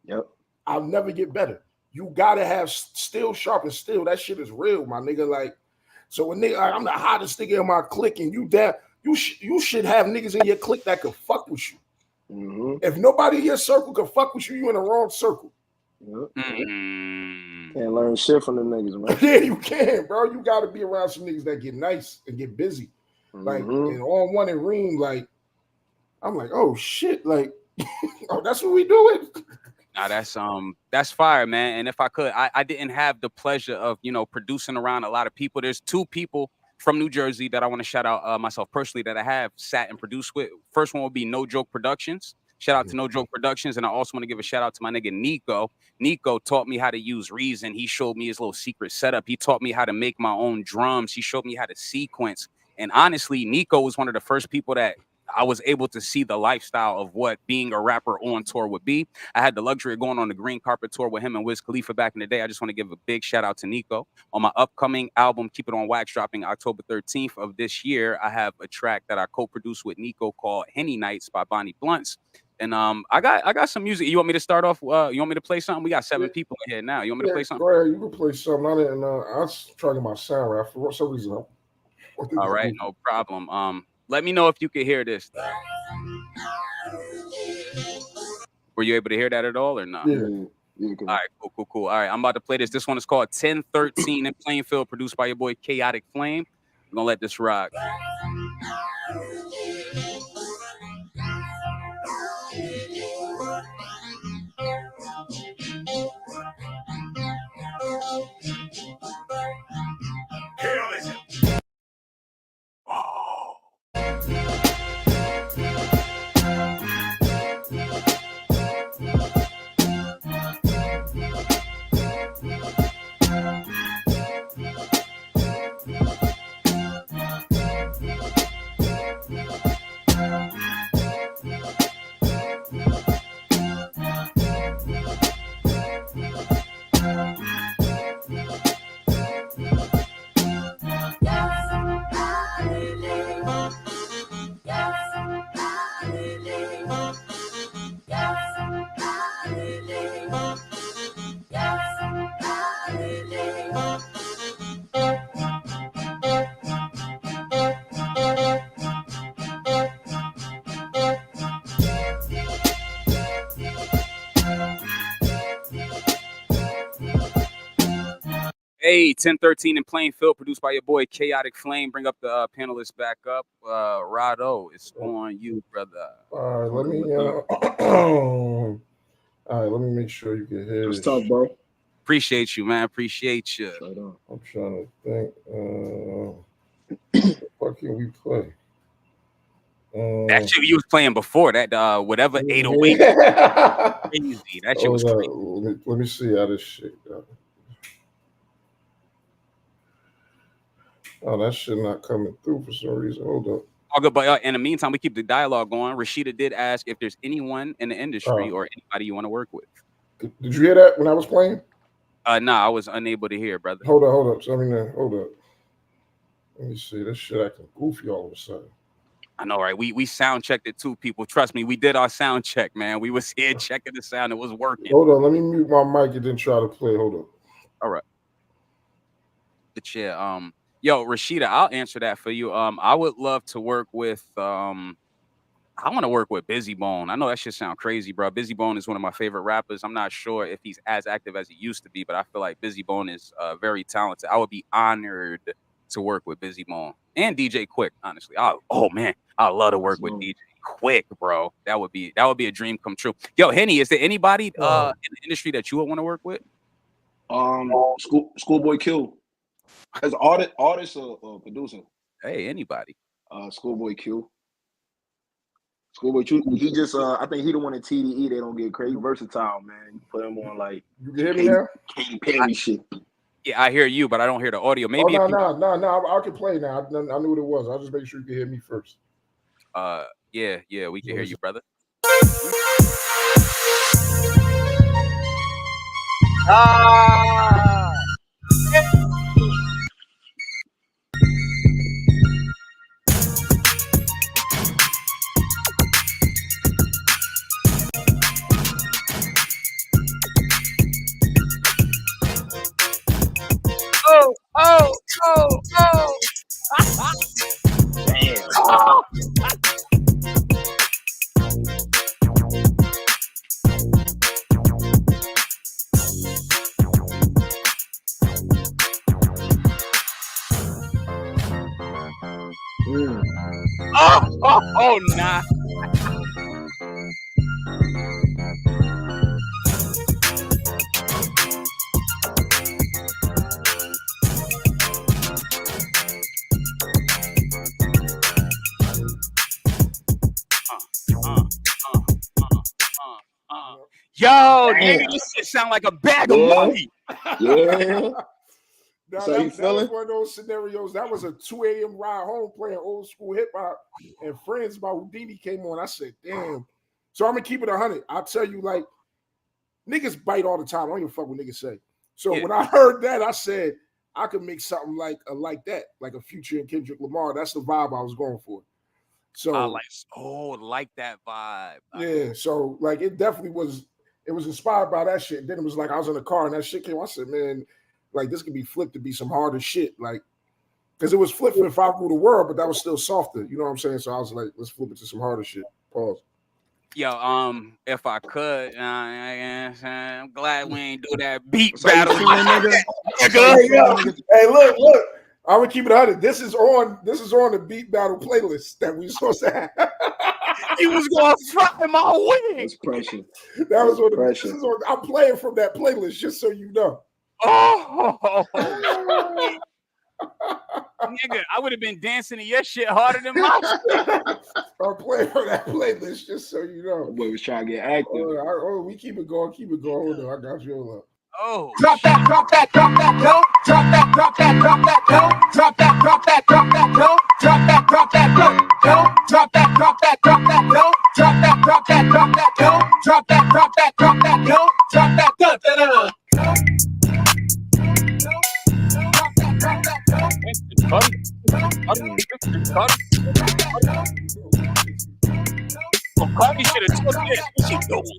Yep, I'll never get better. You gotta have still sharp and still. That shit is real, my nigga. Like, so when nigga, I'm the hottest nigga in my clique, and you should have niggas in your clique that could fuck with you. Mm-hmm. If nobody in your circle could fuck with you, you in the wrong circle. Mm-hmm. Can't learn shit from the niggas, man. Yeah, you can, bro. You gotta be around some niggas that get nice and get busy. Like, and On One and Reem, like, I'm like, oh shit, like, oh, that's what we doing. Nah, that's fire, man. And if I could, I didn't have the pleasure of, producing around a lot of people. There's two people from New Jersey that I want to shout out myself personally that I have sat and produced with. First one would be No Joke Productions. Shout out to No Joke Productions. And I also want to give a shout out to my nigga Nico. Nico taught me how to use Reason. He showed me his little secret setup. He taught me how to make my own drums. He showed me how to sequence. And honestly, Nico was one of the first people that I was able to see the lifestyle of what being a rapper on tour would be. I had the luxury of going on the green carpet tour with him and Wiz Khalifa back in the day. I just want to give a big shout out to Nico. On my upcoming album, Keep It On Wax, dropping October 13th of this year, I have a track that I co-produced with Nico called Henny Nights by Bonnie Blunts. And I got some music. You want me to start off? You want me to play something? We got 7 people in here now. You want me to play something? Go ahead, you can play something. I was trying to get my sound right. For some reason. All right, no problem. Let me know if you can hear this. Were you able to hear that at all or not? Yeah. All right, cool. All right, I'm about to play this. This one is called 1013 in Plainfield, produced by your boy Chaotic Flame. I'm gonna let this rock. Hey, 1013 in Plainfield, produced by your boy Chaotic Flame. Bring up the panelists back up. Rado, it's on you, brother. All right, let me make sure you can hear. Let's talk, bro. Appreciate you, man. Appreciate you. I'm trying to think. What can we play? That shit you was playing before that, whatever 808. Crazy. That shit was crazy. Let me see how this shit goes. Oh, that shit not coming through for some reason. Hold up. All good, but in the meantime, we keep the dialogue going. Rashida did ask if there's anyone in the industry or anybody you want to work with. Did you hear that when I was playing? Nah, I was unable to hear, brother. Hold up. Hold up. Let me see. This shit acting goofy all of a sudden. I know, right? We sound checked it too, people. Trust me, we did our sound check, man. We was here checking the sound. It was working. Hold on, let me mute my mic and then try to play. Hold up. All right. But yeah, yo, Rashida, I'll answer that for you. I would love to work with I want to work with Busy Bone. I know that shit sound crazy, bro. Busy Bone is one of my favorite rappers. I'm not sure if he's as active as he used to be, but I feel like Busy Bone is very talented. I would be honored to work with Busy Bone and DJ Quick, honestly. Oh man, I love to work with DJ Quick, bro. That would be a dream come true. Yo, Henny, is there anybody in the industry that you would want to work with? Schoolboy Q. As artist or producer? Hey, anybody. Schoolboy Q. Schoolboy Q. He just I think he the one at TDE. They don't get crazy versatile, man. You put him on like you can hear me now? Katy Perry shit. Yeah, I hear you, but I don't hear the audio. Maybe no. I can play now. I knew what it was. I'll just make sure you can hear me first. Yeah, we can hear you, brother. Oh. Damn. Oh, nah. Yo, nigga, this shit sound like a bag of money. Yeah. So that was one of those scenarios. That was a 2 a.m. ride home playing old school hip hop, and Friends by Houdini came on. I said, damn. So I'm gonna keep it 100. I'll tell you, like, niggas bite all the time. I don't give a fuck what niggas say. So when I heard that, I said I could make something like that, like a Future and Kendrick Lamar. That's the vibe I was going for. So I like that vibe. Yeah, so like it definitely was. It was inspired by that shit. Then it was like I was in the car and that shit came. I said, man, like this could be flipped to be some harder shit, like because it was flipped for If I Rule the World, but that was still softer. You know what I'm saying? So I was like, let's flip it to some harder shit. Pause. Yo, if I could, I'm glad we ain't do that beat battle. Hey, look. I'm gonna keep it 100. This is on the beat battle playlist that we supposed to have. You was gonna fry my wing. That's pressure. That was on pressure. I'm playing from that playlist, just so you know. Oh, nigga, I would have been dancing to your shit harder than my shit. I'm playing from that playlist, just so you know. Boy was trying to get active. We keep it going. Hold on, I got you all up. Oh, drop that, no. Drop that, no. Drop that, no. Drop that, no. Drop that, no. Drop that, no. Drop that, no. Drop that, no. Drop that, no. Drop that, Cardi should have took this. What you doing?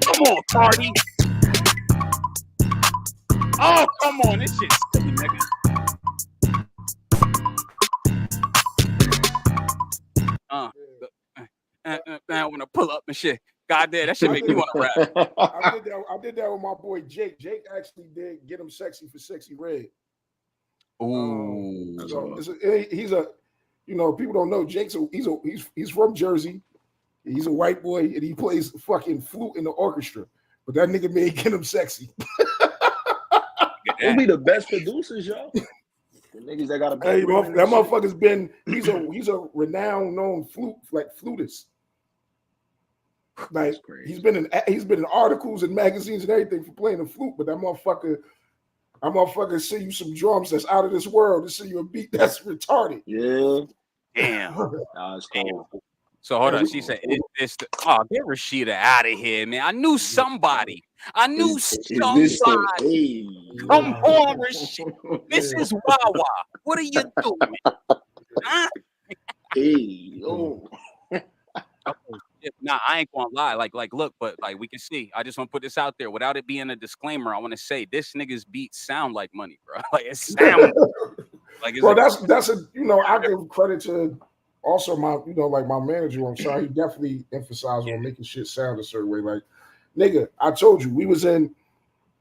Come on, Cardi. Oh, come on. This shit's silly, nigga. I want to pull up and shit. God damn, that shit make me want to rap. I did that with my boy Jake. Jake actually did Get Him Sexy for Sexy Red. Ooh. He's a, you know, people don't know Jake's he's from Jersey. He's a white boy and he plays fucking flute in the orchestra. But that nigga made Get Him Sexy. Who'll be the best producers, y'all? Niggas that got a Hey, that motherfucker's been. He's a renowned known flutist. Like he's been in articles and magazines and everything for playing the flute. But that motherfucker send you some drums that's out of this world. To send you a beat that's retarded. Yeah. Damn. It's cool. So hold on. She said, get Rashida out of here, man. I knew somebody. Come on, Rashida. This is Wawa. What are you doing? Huh? Hey, oh. Nah, I ain't gonna lie. Like, look, but like we can see. I just want to put this out there without it being a disclaimer. I want to say this nigga's beats sound like money, bro. Like it sounds like it's well, that's a I give credit to also my like my manager. I'm sorry, he definitely emphasized on making shit sound a certain way. Like, nigga, I told you we was in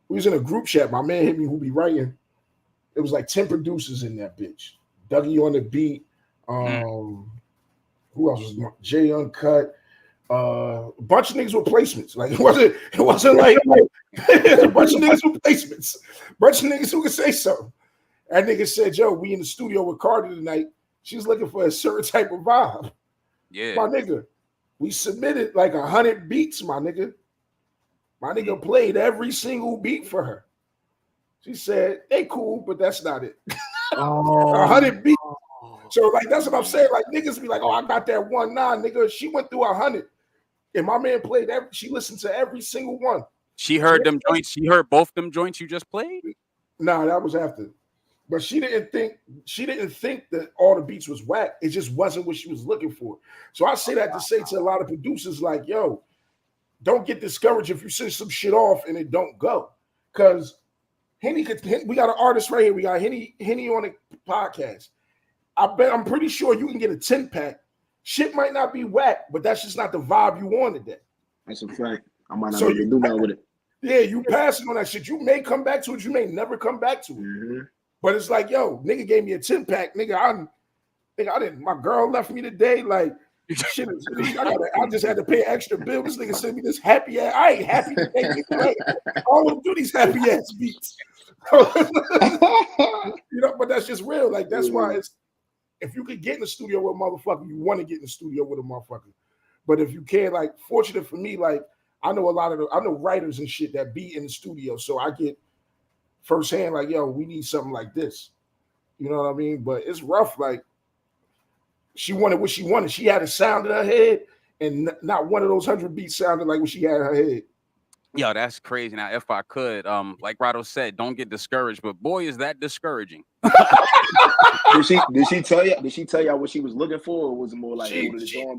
a group chat. My man hit me who be writing. It was like 10 producers in that bitch. Dougie on the beat. Who else was Jay Uncut? A bunch of niggas with placements. Like it wasn't like a bunch of niggas with placements. Bunch of niggas who could say something. That nigga said, "Yo, we in the studio with Carter tonight. She's looking for a certain type of vibe." Yeah, my nigga. We submitted like 100 beats, my nigga. My nigga played every single beat for her. She said, "They cool, but that's not it." 100 beats. So like that's what I'm saying. Like niggas be like, "Oh, I got that 1 9, nigga." She went through 100, and my man played every. She listened to every single one. She heard them joints. She heard both them joints you just played. Nah, that was after. But she didn't think that all the beats was whack. It just wasn't what she was looking for. So I say that to say to a lot of producers, like, yo, don't get discouraged if you send some shit off and it don't go. Because we got an artist right here. We got Henny on the podcast. I'm pretty sure you can get a 10-pack. Shit might not be whack, but that's just not the vibe you wanted that. That's a fact. I might not even do that with it. Yeah, you passing on that shit. You may come back to it. You may never come back to it. Mm-hmm. But it's like, yo, nigga gave me a 10-pack. Nigga, I didn't. My girl left me today. Like, shit. I just had to pay an extra bill. This nigga sent me this happy ass. I ain't happy today. Like, I don't want to do these happy ass beats. But that's just real. Like, that's why it's. If you could get in the studio with a motherfucker, you want to get in the studio with a motherfucker. But if you can't, like, fortunate for me, like, I know writers and shit that be in the studio, so I get firsthand, like, yo, we need something like this. You know what I mean? But it's rough. Like, she wanted what she wanted. She had a sound in her head, and not one of those 100 beats sounded like what she had in her head. Yo, that's crazy. Now, if I could, like Rado said, don't get discouraged. But boy, is that discouraging. Did she tell you what she was looking for, or was it more like she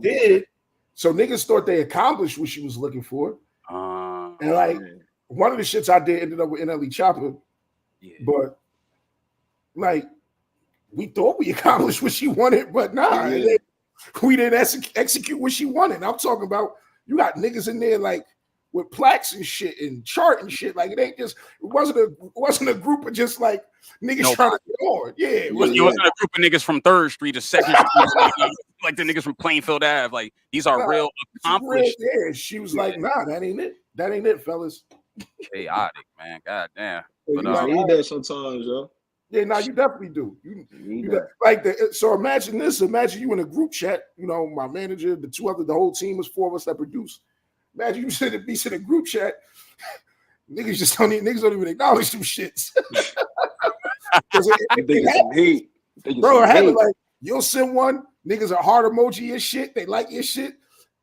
did? So niggas thought they accomplished what she was looking for. And like one of the shits I did ended up with NLE Chopper. Yeah. But like we thought we accomplished what she wanted, but nah, we didn't execute what she wanted. I'm talking about you got niggas in there like with plaques and shit and chart and shit. Like it wasn't a group of just like niggas trying to get on. Yeah, it wasn't a group of niggas from 3rd Street or 2nd Street, like the niggas from Plainfield Ave. Like these are real accomplished. Yeah, she was like, nah, that ain't it. That ain't it, fellas. Chaotic, man. God damn. But you need that sometimes, yo. Yeah, no, you definitely do. So imagine this. Imagine you in a group chat. You know, my manager, the whole team was 4 of us that produced. Imagine you send a beast in a group chat. Niggas don't even acknowledge them shits. Bro, I had it like you'll send one, niggas a heart emoji your shit. They like your shit.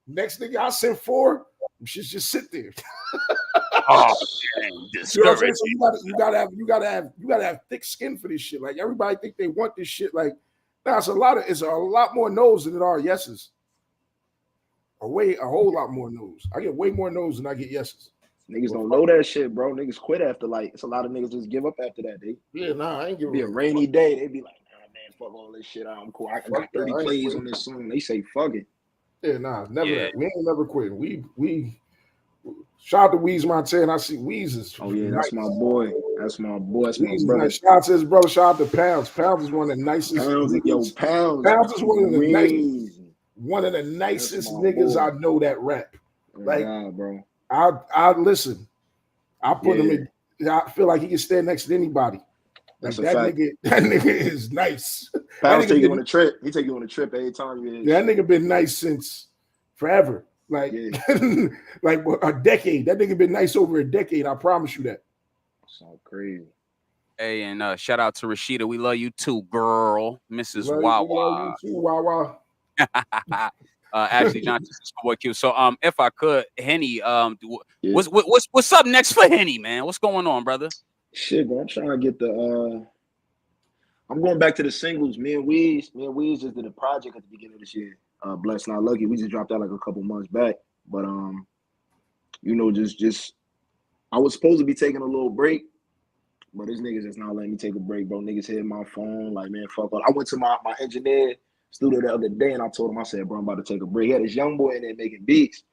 Next nigga, I send 4. Shit just sit there. Oh, man, you know what I'm saying? So you gotta have thick skin for this shit. Like everybody think they want this shit. Like, nah, it's a lot more no's than it are yeses. A whole lot more no's. I get way more no's than I get yeses. Niggas don't know that shit, bro. Niggas quit after it's a lot of niggas just give up after that. I ain't giving. Be a rainy day. They be like, nah, man, fuck all this shit. I'm cool. I got 30 plays on this song. They say fuck it. Yeah, nah, never that. We ain't never quit. We shout out to Weez Montana. I see Weez is. Oh yeah, that's my boy. That's my boy. That's my brother. Shout out to his brother. Shout out to Pounds. Pounds is one of the nicest. Pounds is one of the nicest niggas I know that rap. Like, bro. I listen. I put him in. I feel like he can stand next to anybody. That's Like a fact. that nigga is nice. Pounds take you on a trip. He take you on a trip every time you. Yeah, that nigga been nice since forever. Like, like a decade. That nigga been nice over a decade. I promise you that. So crazy. Hey, and shout out to Rashida. We love you too, girl. Mrs. We Wawa. love you too, Wawa. Ashley Johnson, Schoolboy Q. So, if I could, Henny, what's up next for Henny, man? What's going on, brother? Shit, bro. I'm trying to get the. I'm going back to the singles. Me and Weez just did a project at the beginning of this year. Blessed Not Lucky. We just dropped out like a couple months back, but you know, just I was supposed to be taking a little break, but this niggas just not letting me take a break, bro. Niggas hit my phone like, man, fuck all. I went to my engineer studio the other day and I told him, I said, bro, I'm about to take a break. He had this young boy in there making beats.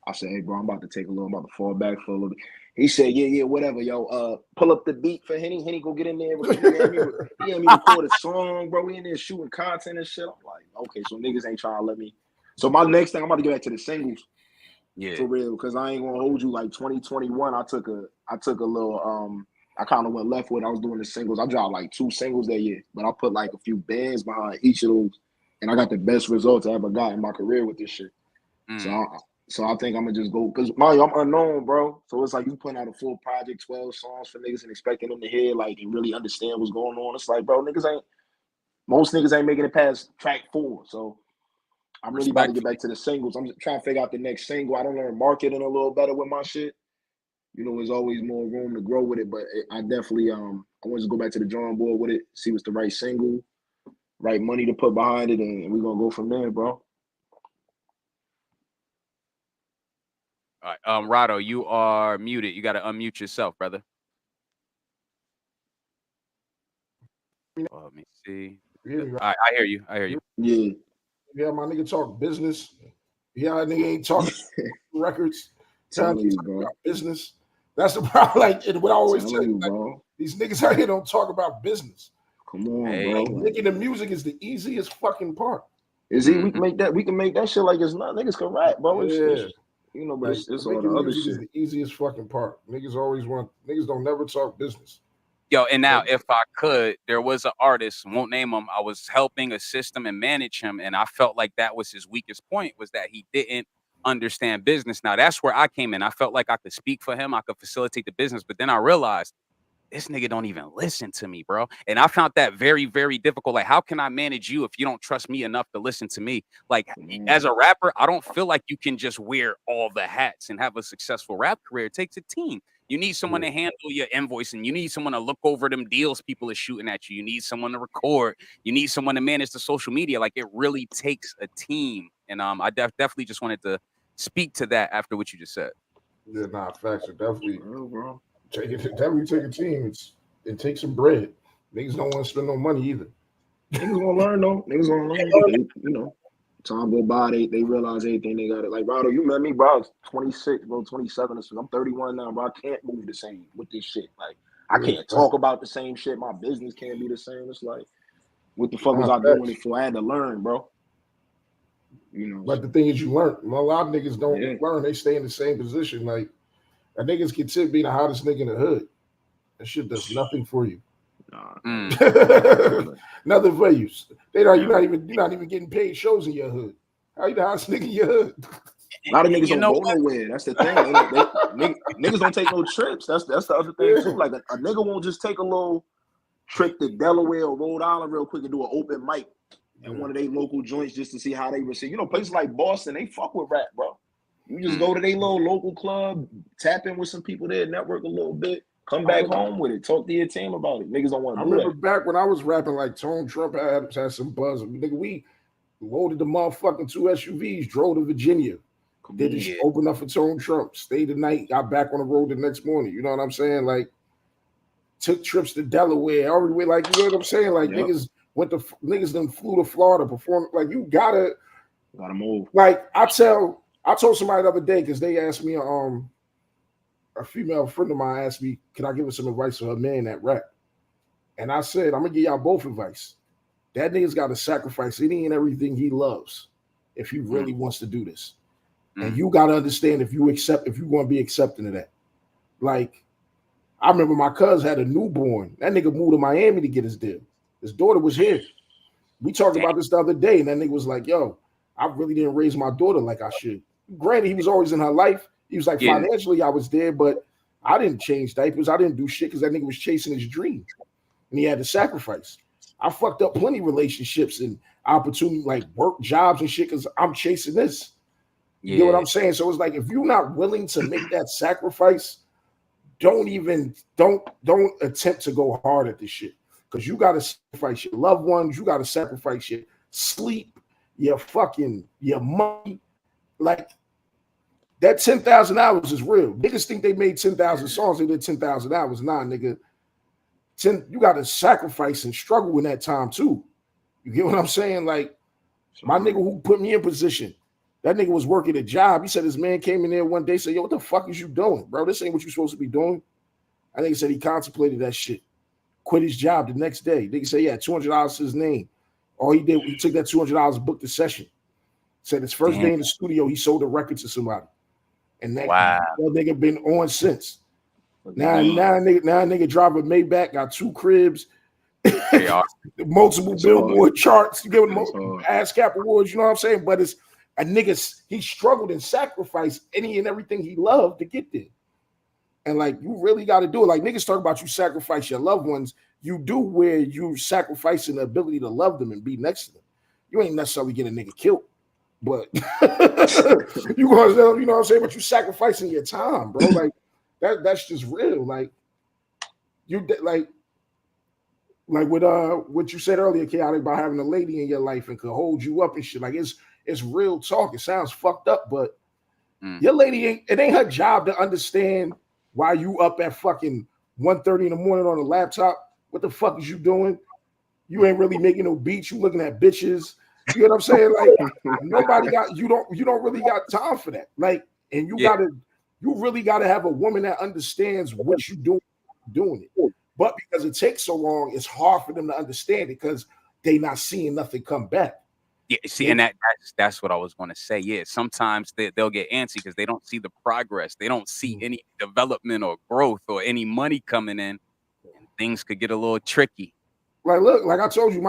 I said, hey, bro, I'm about to take a little, I'm about to fall back for a little bit. He said, yeah, whatever, yo. Pull up the beat for Henny. Henny, go get in there. He had me record a song, bro. We in there shooting content and shit. I'm like, okay, so niggas ain't trying to let me. So my next thing, I'm about to get back to the singles. Yeah. For real, because I ain't gonna hold you. Like 2021, I took a little I kind of went left with. I was doing the singles. I dropped like 2 singles that year, but I put like a few bands behind each of those, and I got the best results I ever got in my career with this shit. So I think I'm gonna just go because I'm unknown, bro. So it's like you putting out a full project, 12 songs for niggas and expecting them to hear like and really understand what's going on. It's like, bro, most niggas ain't making it past track 4. So I'm really about to get back to the singles. I'm just trying to figure out the next single. I don't learn marketing a little better with my shit. You know, there's always more room to grow with it, but I definitely I want to go back to the drawing board with it, see what's the right single, right money to put behind it, and we're gonna go from there, bro. All right, Rado, you are muted. You got to unmute yourself, brother. Let me see. All right, I hear you. Yeah, my nigga talk business. Yeah, nigga ain't talking records. Telling you, bro. Business. That's the problem. Like what I always tell you, bro. These niggas out here don't talk about business. Come on, bro. Making the music is the easiest fucking part. We can make that shit like it's not. Niggas can rap, bro. It's you know, but it's all the other shit. Is the easiest fucking part. Niggas don't never talk business. Yo, and now if I could, there was an artist, won't name him. I was helping assist him and manage him, and I felt like that was his weakest point, was that he didn't understand business. Now that's where I came in. I felt like I could speak for him, I could facilitate the business, but then I realized this nigga don't even listen to me, bro. And I found that very, very difficult. Like, how can I manage you if you don't trust me enough to listen to me? Like, as a rapper, I don't feel like you can just wear all the hats and have a successful rap career. It takes a team. You need someone to handle your invoicing. You need someone to look over them deals people are shooting at you. You need someone to record. You need someone to manage the social media. Like, it really takes a team. And I definitely just wanted to speak to that after what you just said. Yeah, facts are definitely, bro. Definitely take a team. It takes some bread. Niggas don't want to spend no money either. Niggas gonna learn though. Niggas gonna learn. You know, time go by, they realize everything they got it. Like Rado, you met me, bro. I was 26, bro, 27. I'm 31 now, bro. I can't move the same with this shit. Like I can't talk about the same shit. My business can't be the same. It's like, what the fuck was I doing it for? I had to learn, bro. You know. But the thing is, you learn. A lot of niggas don't learn. They stay in the same position. Like a niggas consider being the hottest nigga in the hood. That shit does nothing for you. Nothing for you. You're not even getting paid shows in your hood. How you the hottest nigga in your hood? A lot of niggas don't go nowhere. That's the thing. Niggas don't take no trips. That's the other thing too. Like a nigga won't just take a little trip to Delaware or Rhode Island real quick and do an open mic at one of their local joints just to see how they receive. You know, places like Boston, they fuck with rap, bro. You just go to their little local club, tap in with some people there, network a little bit, come back home with it, talk to your team about it. Niggas don't want to do that. I remember back when I was rapping, like Tone Trump had some buzz. Nigga, we loaded the motherfucking 2 SUVs, drove to Virginia, did this open up for Tone Trump, stayed the night, got back on the road the next morning. You know what I'm saying? Like, took trips to Delaware, everywhere. Like, you know what I'm saying? Like, niggas done flew to Florida, perform. Like, you gotta move. Like, I told somebody the other day, because they asked me, a female friend of mine asked me, can I give her some advice for her man that rap? And I said, I'm going to give y'all both advice. That nigga's got to sacrifice any and everything he loves if he really wants to do this. And you got to understand if you're going to be accepting of that. Like, I remember my cousin had a newborn. That nigga moved to Miami to get his deal. His daughter was here. We talked about this the other day, and that nigga was like, yo, I really didn't raise my daughter like I should. Granted, he was always in her life. He was like, financially, I was there, but I didn't change diapers. I didn't do shit because that nigga was chasing his dream. And he had to sacrifice. I fucked up plenty of relationships and opportunity, like work jobs and shit, because I'm chasing this. You know what I'm saying? So it's like, if you're not willing to make that sacrifice, don't attempt to go hard at this shit. Because you got to sacrifice your loved ones. You got to sacrifice your sleep, your money. Like, that 10,000 hours is real. Niggas think they made 10,000 songs. They did 10,000 hours. Nah, nigga. You got to sacrifice and struggle in that time, too. You get what I'm saying? Like, my nigga who put me in position, that nigga was working a job. He said his man came in there one day, said, yo, what the fuck is you doing, bro? This ain't what you supposed to be doing. I think he said he contemplated that shit. Quit his job the next day. Nigga said, yeah, $200 to his name. All he did, he took that $200 and booked the session. Said his first day in the studio, he sold a record to somebody. And that nigga been on since. Now nigga drive a Maybach, got 2 cribs, multiple Billboard charts, you give him ASCAP awards, you know what I'm saying? But it's a nigga, he struggled and sacrificed any and everything he loved to get there. And like, you really got to do it. Like, niggas talk about you sacrifice your loved ones. You do where you sacrificing the ability to love them and be next to them. You ain't necessarily get a nigga killed, but you know what I'm saying? But you sacrificing your time, bro. Like, that's just real. Like, you like with what you said earlier, Chaotic, about having a lady in your life and could hold you up and shit. Like, it's real talk. It sounds fucked up, but your lady it ain't her job to understand why you up at fucking 1:30 in the morning on a laptop. What the fuck is you doing? You ain't really making no beats. You looking at bitches. You know what I'm saying? Like, nobody got you don't really got time for that. Like, and you really gotta have a woman that understands what you doing it. But because it takes so long, it's hard for them to understand it because they not seeing nothing come back. Yeah, see, and that's what I was going to say. Yeah, sometimes they'll get antsy because they don't see the progress. They don't see any development or growth or any money coming in, and things could get a little tricky. Like, look, like I told you,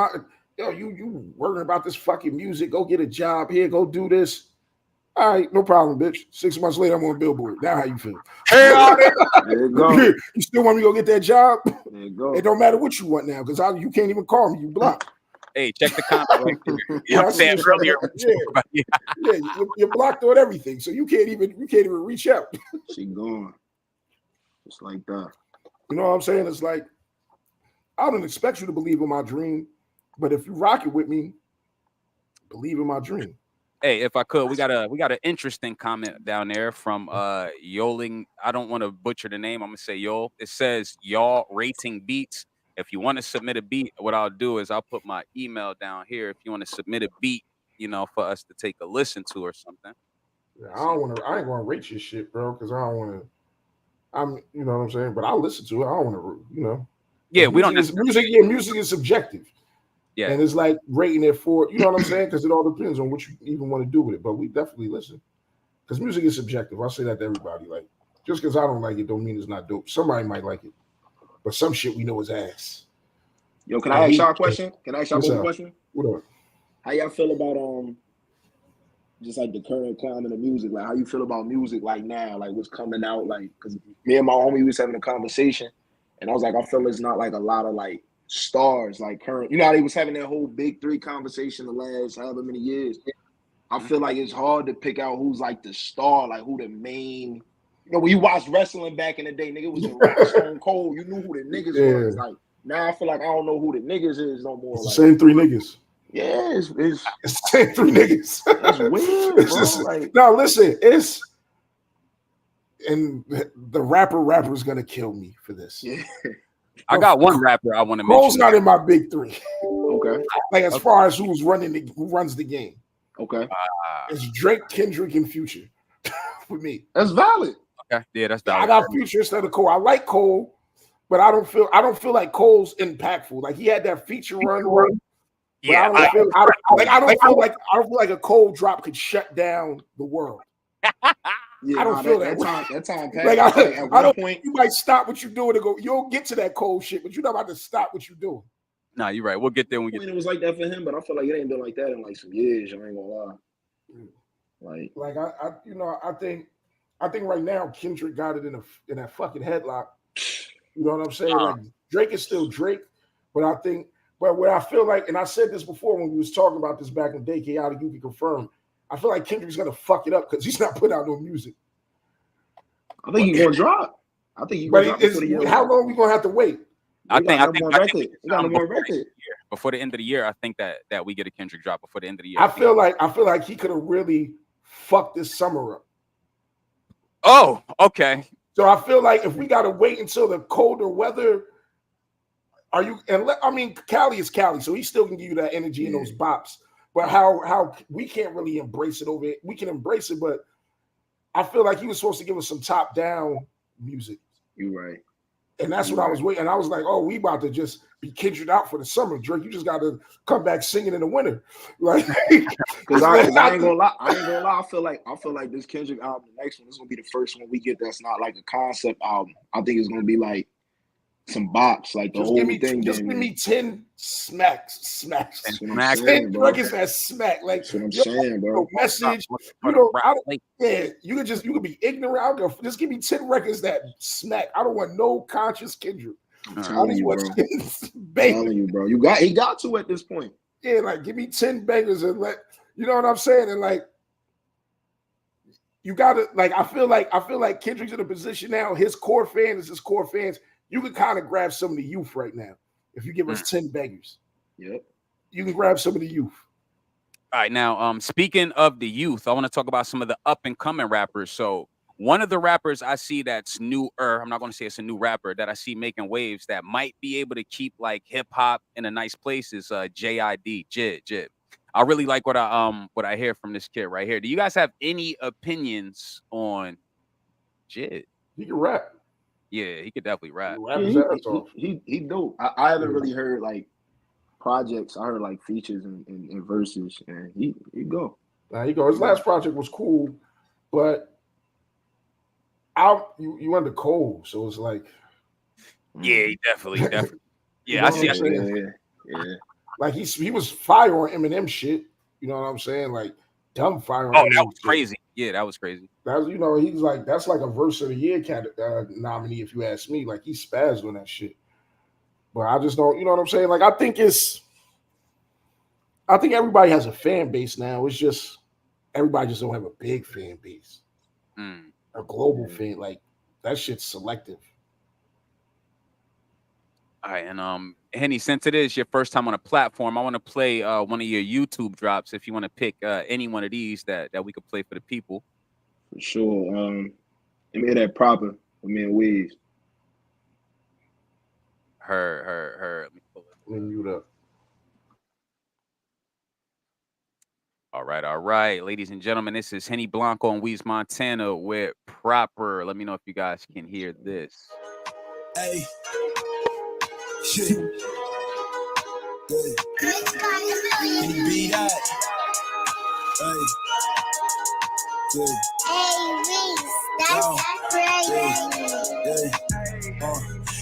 you worrying about this fucking music. Go get a job here. Go do this. All right, no problem, bitch. 6 months later, I'm on Billboard. Now how you feel? There you go. You still want me to go get that job? There you go. It don't matter what you want now because you can't even call me. You blocked. Hey, check the comment. I'm saying earlier. You're blocked on everything, so you can't even reach out. She gone, just like that. You know what I'm saying? It's like, I don't expect you to believe in my dream, but if you rock it with me, believe in my dream. Hey, if I could, we got an interesting comment down there from Yoling. I don't want to butcher the name. I'm gonna say Yol. It says y'all rating beats. If you want to submit a beat, what I'll do is I'll put my email down here. If you want to submit a beat, for us to take a listen to or something. Yeah, I ain't gonna rate your shit, bro, because I don't want to. You know what I'm saying? But I'll listen to it. I don't want to, Yeah, we don't. Music is subjective. Yeah, and it's like rating it for, you know what I'm saying? Because it all depends on what you even want to do with it. But we definitely listen because music is subjective. I say that to everybody. Like, just because I don't like it, don't mean it's not dope. Somebody might like it. But some shit we know is ass. Yo, can I ask y'all a question? Can I ask y'all a question? What up? How y'all feel about just like the current climate of music? Like, how you feel about music like now? Like, what's coming out? Like, because me and my homie was having a conversation, and I was like, I feel it's not like a lot of like stars like current. You know how they was having that whole big 3 conversation the last however many years. I feel like it's hard to pick out who's like the star, like who the main. When you watched wrestling back in the day, nigga was a Rock, Stone Cold. You knew who the niggas was. Like, now I feel like I don't know who the niggas is no more. It's the same 3 niggas. Yeah, it's the same 3 niggas. That's weird, bro. Now listen, and the rapper's gonna kill me for this. Yeah. I got one rapper I want to mention. Cole's not in my big 3. Okay. Like, as far as who runs the game. Okay. It's Drake, Kendrick, and Future for me. That's valid. Okay. Yeah, that's valid. I got Future instead of Cole. I like Cole, but I don't feel like Cole's impactful. Like, he had that feature run. Yeah, I don't feel like a Cole drop could shut down the world. Yeah, I don't feel that way. That time passed. Like at I one don't. point, You might stop what you're doing and go. You'll get to that cold shit, but you're not about to stop what you're doing. Nah, you're right. We'll get there when we get. It was like that for him, but I feel like it ain't been like that in like some years. I ain't gonna lie. Like I think right now Kendrick got it in that fucking headlock. You know what I'm saying? Like Drake is still Drake, but what I feel like, and I said this before when we was talking about this back in the day, Chaotic, you can confirm. I feel like Kendrick's gonna fuck it up because he's not putting out no music. I think he's gonna drop. I think he's gonna drop. How long are we gonna have to wait? I think before the end of the year, I think that we get a Kendrick drop before the end of the year. I feel like he could have really fucked this summer up. Oh, okay. So I feel like if we gotta wait until the colder weather, Cali is Cali, so he still can give you that energy and those bops. But how we can't really embrace it over it. We can embrace it, but I feel like he was supposed to give us some top down music. You're right. And that's what I was waiting. And I was like, oh, we about to just be Kendrick out for the summer. Drake, you just got to come back singing in the winter. Like, because I ain't gonna lie. I feel like this Kendrick album, the next one, is gonna be the first one we get that's not like a concept album. I think it's gonna be like some bops, like the whole thing. Just give me 10 smacks. 10 records that smack. Like, that's what I'm saying, bro. Message. You could be ignorant. I don't go. Just give me 10 records that smack. I don't want no conscious Kendrick. I'm telling you, bro. He got to at this point. Yeah, like give me 10 bangers and you know what I'm saying? And like you gotta I feel like Kendrick's in a position now. His core fans. You can kind of grab some of the youth right now. If you give us 10 bangers. Yep. You can grab some of the youth. All right, now speaking of the youth, I want to talk about some of the up and coming rappers. So one of the rappers I see that's newer, I'm not going to say it's a new rapper that I see making waves that might be able to keep like hip hop in a nice place is JID, Jid. I really like what I hear from this kid right here. Do you guys have any opinions on Jid? He can rap. Yeah, he could definitely rap. He dope. I haven't really heard like projects. I heard like features and verses, and he go. Now he go. His last project was cool, but you under cold, so it's like. Yeah, he definitely. Yeah, I see. Yeah. Like he was fire on Eminem shit. You know what I'm saying? Like dumb fire on. Oh, that was crazy. Yeah, that was crazy. He's like that's like a verse of the year nominee if you ask me. Like he spazzed on that shit. But I just don't. You know what I'm saying? Like I think everybody has a fan base now. It's just everybody just don't have a big fan base. A global fan, like that shit's selective. All right, and Henny, since it is your first time on a platform, I want to play one of your YouTube drops. If you want to pick any one of these that we could play for the people. For sure. Let me hear that proper with me and Weez. Her. Let me pull it. Let me mute up. All right, ladies and gentlemen, this is Henny Blanco and Weez Montana with Proper. Let me know if you guys can hear this. Hey. Shit. Good. Can you beat that? Hey. Good. Hey, Reese, that's crazy.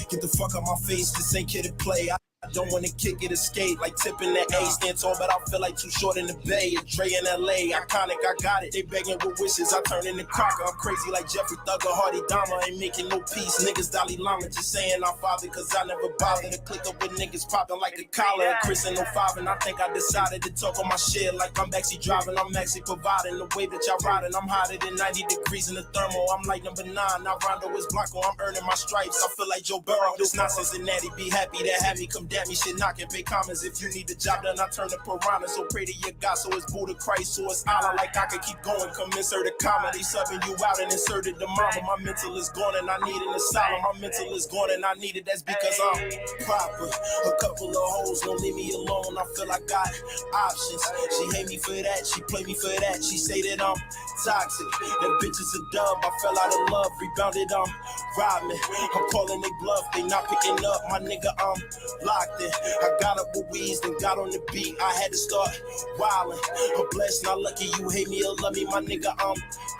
Get the fuck out my face, this ain't kid to play. I don't wanna kick it, escape like tipping the A. Stand tall, but I feel like too short in the bay. A Dre in LA, iconic, I got it. They begging with wishes, I turn into Crocker. I'm crazy like Jeffrey Thugger, Hardy Dahmer. Ain't making no peace, niggas Dalai Lama. Just saying I'm father, cause I never bother to click up with niggas popping like a collar. Chris in 05, and I think I decided to talk on my shit like I'm backseat driving. I'm actually providing the way that y'all riding. I'm hotter than 90 degrees in the thermal. I'm like number 9, now Rondo is Blanco. I'm earning my stripes. I feel like Joe Burrow. This nonsense and natty, be happy to have me come damn me. Shit knocking, pay comments. If you need the job done, I turn to piranha. So pray to your God, so it's Buddha Christ, so it's Allah. Like I can keep going, come insert a comma. They subbing you out and inserted the mama. My mental is gone and I need an asylum. My mental is gone and I need it. That's because I'm proper. A couple of hoes won't leave me alone. I feel I got options. She hate me for that, she play me for that. She say that I'm toxic. That bitch is a dub. I fell out of love, rebounded, robbed me. I'm calling they bluff, they not picking up. My nigga, I'm live. locked in. I got up with Weez, then got on the beat. I had to start wildin'. I'm blessed, not lucky. You hate me or love me, my nigga. I'm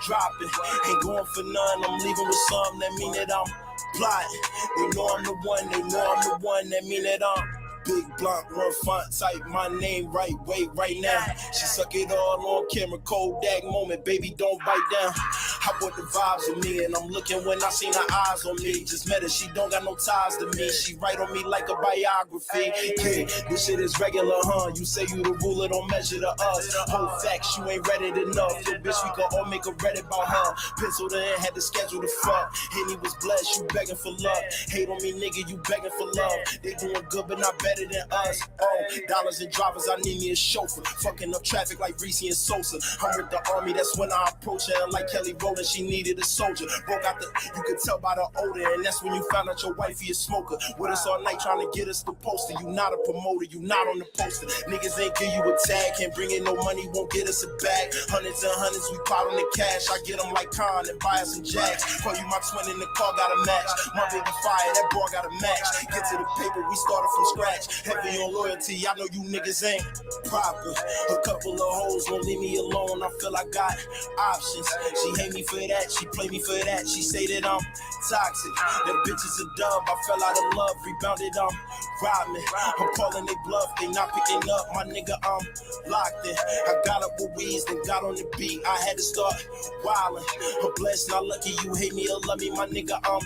dropping. Ain't going for none. I'm leaving with some. That mean that I'm plotting. They know I'm the one. They know I'm the one. That mean that I'm big blunt, run font, type my name right, wait right now. She suck it all on camera, Kodak moment, baby, don't bite down. I bought the vibes of me, and I'm looking when I seen her eyes on me. Just met her, she don't got no ties to me. She write on me like a biography. Yeah, this shit is regular, huh? You say you the ruler, don't measure to us. Whole facts, you ain't read it enough. Yo, bitch, we could all make a Reddit about her. Penciled in, had to schedule the fuck. Henny was blessed, you begging for love. Hate on me, nigga, you begging for love. They doing good, but not better than us. Oh, dollars and drivers, I need me a chauffeur. Fucking up traffic like Reese and Sosa. I'm with the army, that's when I approach her. And like Kelly Rowland, she needed a soldier. Broke out the, you could tell by the odor, and that's when you found out your wifey a smoker. With us all night trying to get us the poster. You not a promoter, you not on the poster. Niggas ain't give you a tag, can't bring in no money, won't get us a bag. Hundreds and hundreds, we pot on the cash. I get them like Khan and buy us some jacks. Call you my twin in the car, got a match. My baby fire, that bro got a match. Get to the paper, we started from scratch. Heavy on loyalty, I know you niggas ain't proper. A couple of hoes won't leave me alone. I feel I got options. She hate me for that, she play me for that. She say that I'm toxic. That bitch is a dub. I fell out of love, rebounded. I'm robbing. I'm calling they bluff, they not picking up. My nigga, I'm locked in. I got up with Weez, then got on the beat. I had to start wildin'. I'm blessed, not lucky. You hate me or love me, my nigga. I'm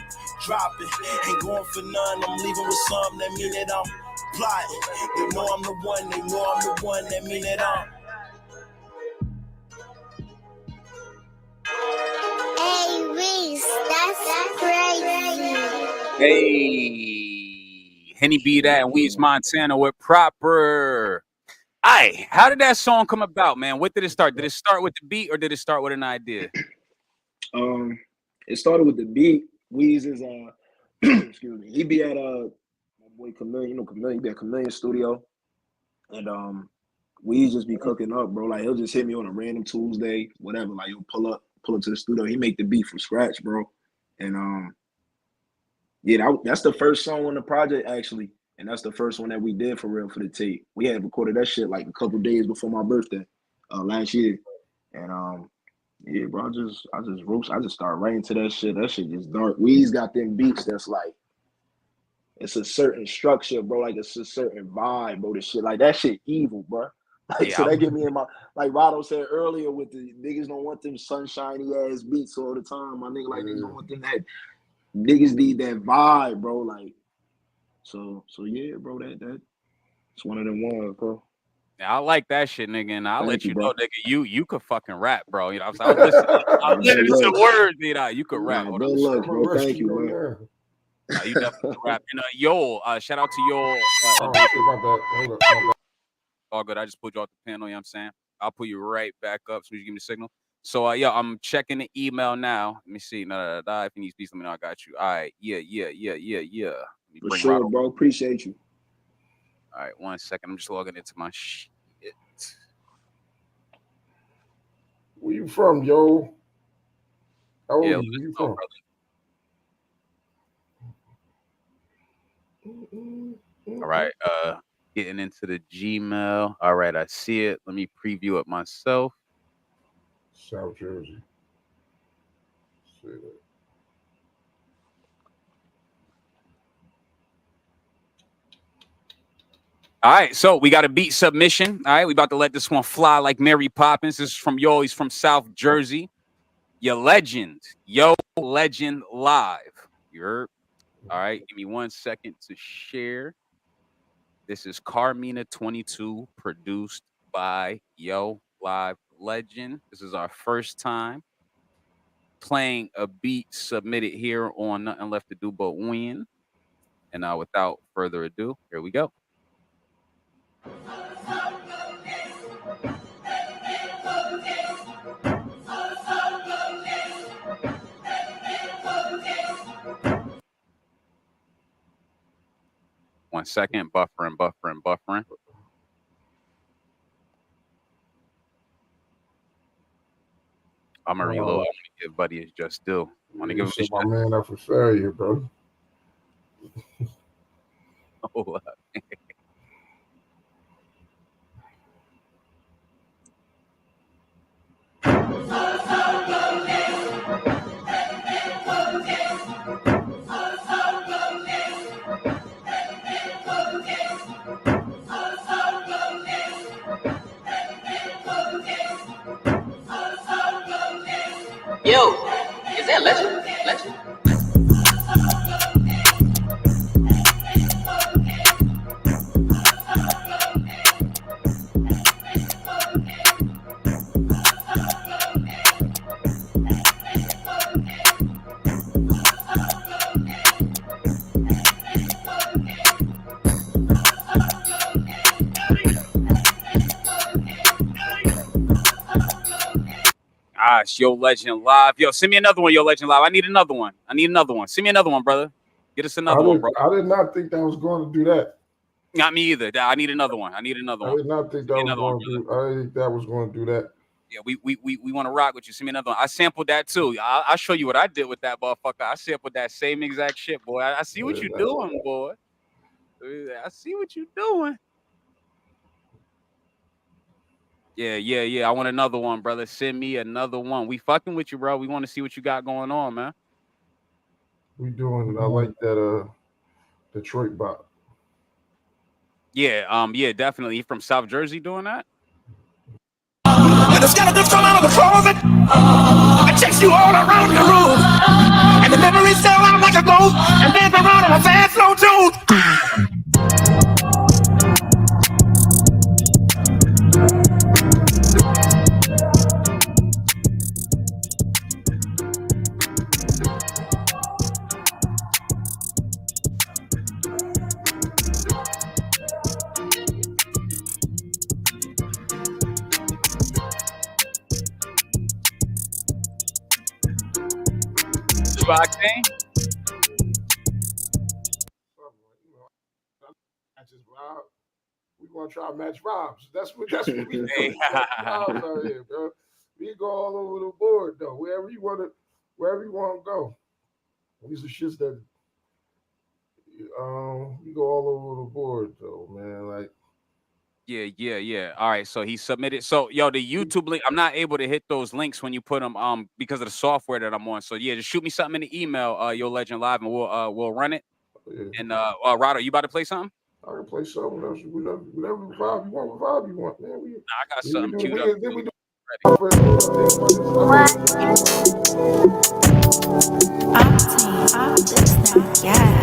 dropping. Ain't going for none. I'm leaving with some. That mean that I'm plotting. They know I'm the one, they know I'm the one, that mean that I'm. Hey, Reese, that's crazy. Hey, Henny B that and Weez Montana with proper. Aye, how did that song come about, man? What did it start? Did it start with the beat or did it start with an idea? It started with the beat. Weez is excuse me, he be at my boy Chameleon, you know Chameleon, he be at Chameleon studio, and Weez just be cooking up, bro. Like he'll just hit me on a random Tuesday, whatever. Like he'll pull up to the studio. He make the beat from scratch, bro. And yeah, that's the first song on the project actually, and that's the first one that we did for real for the tape. We had recorded that shit like a couple days before my birthday, last year, and yeah, bro, I just started writing to that shit. That shit just dark. Weez got them beats that's like, it's a certain structure, bro. Like it's a certain vibe, bro. This shit, like that shit evil, bro. Like Yeah, so that get me in my, like Rado said earlier with the niggas don't want them sunshiny ass beats all the time. My nigga, like niggas don't want them that. Niggas need that vibe, bro. Like so yeah, bro. That's one of them ones, bro. I like that shit, nigga, and I'll let you bro. know, nigga, you could fucking rap, bro. You know what I'm saying? I'll listen to words, you know, you could rap. Nah, good luck, bro. Thank you, man. You definitely rap. And Yo, shout out to Yo. My bad. Hold up, my bad. All good. I just pulled you off the panel, you know what I'm saying? I'll pull you right back up so you give me the signal. So yeah, I'm checking the email now. Let me see. If you need peace, let me know I got you. All right. Yeah. For sure, bro. Appreciate you. All right, 1 second. I'm just logging into my shit. Where you from, yo? How old are you from? All right, getting into the Gmail. All right, I see it. Let me preview it myself. South Jersey. See that. All right, so we got a beat submission. All right, we about to let this one fly like Mary Poppins. This is from Yo. He's from South Jersey. Your legend, Yo Legend Live. You heard? All right, give me 1 second to share. This is Carmina 22, produced by Yo Live Legend. This is our first time playing a beat submitted here on Nothing Left to Do But Win. And without further ado, here we go. One second, buffering. I'm gonna reload. I want to give Buddy his just due. I want to give him my man up for failure, bro. Hold up. Yo, is that Legend? Legend? Gosh, Yo Legend Live. Yo, send me another one, Yo Legend Live. I need another one. I need another one. Send me another one, brother. Get us another one, bro. I did not think that was going to do that. Not me either. I need another one. I need another one. I did not think that was going to do. I didn't think that was going to do that. Yeah, we want to rock with you. Send me another one. I sampled that too. I'll show you what I did with that motherfucker. I sampled that same exact shit, boy. I see what you're doing, boy. I see what you're doing. Yeah. I want another one, brother. Send me another one. We fucking with you, bro. We want to see what you got going on, man. We doing. I like that. Detroit bop. Yeah, definitely. He from South Jersey doing that. And the skeletons come out of the closet and chase you all around the room. And the memories sell out like a ghost and dance around in a fast slow tune. Octane? We gonna try to match vibes. That's what we do. Vibes out here, bro. We go all over the board though. Wherever you want to go. These are shits that we go all over the board though, man. Like Yeah. All right, so he submitted. So yo, the YouTube link, I'm not able to hit those links when you put them because of the software that I'm on. So yeah, just shoot me something in the email, Yo Legend Live, and we'll run it. Yeah. And Rado, you about to play something? I can play something else. Whatever vibe you want, what vibe you want, man. I got something queued up. Yeah.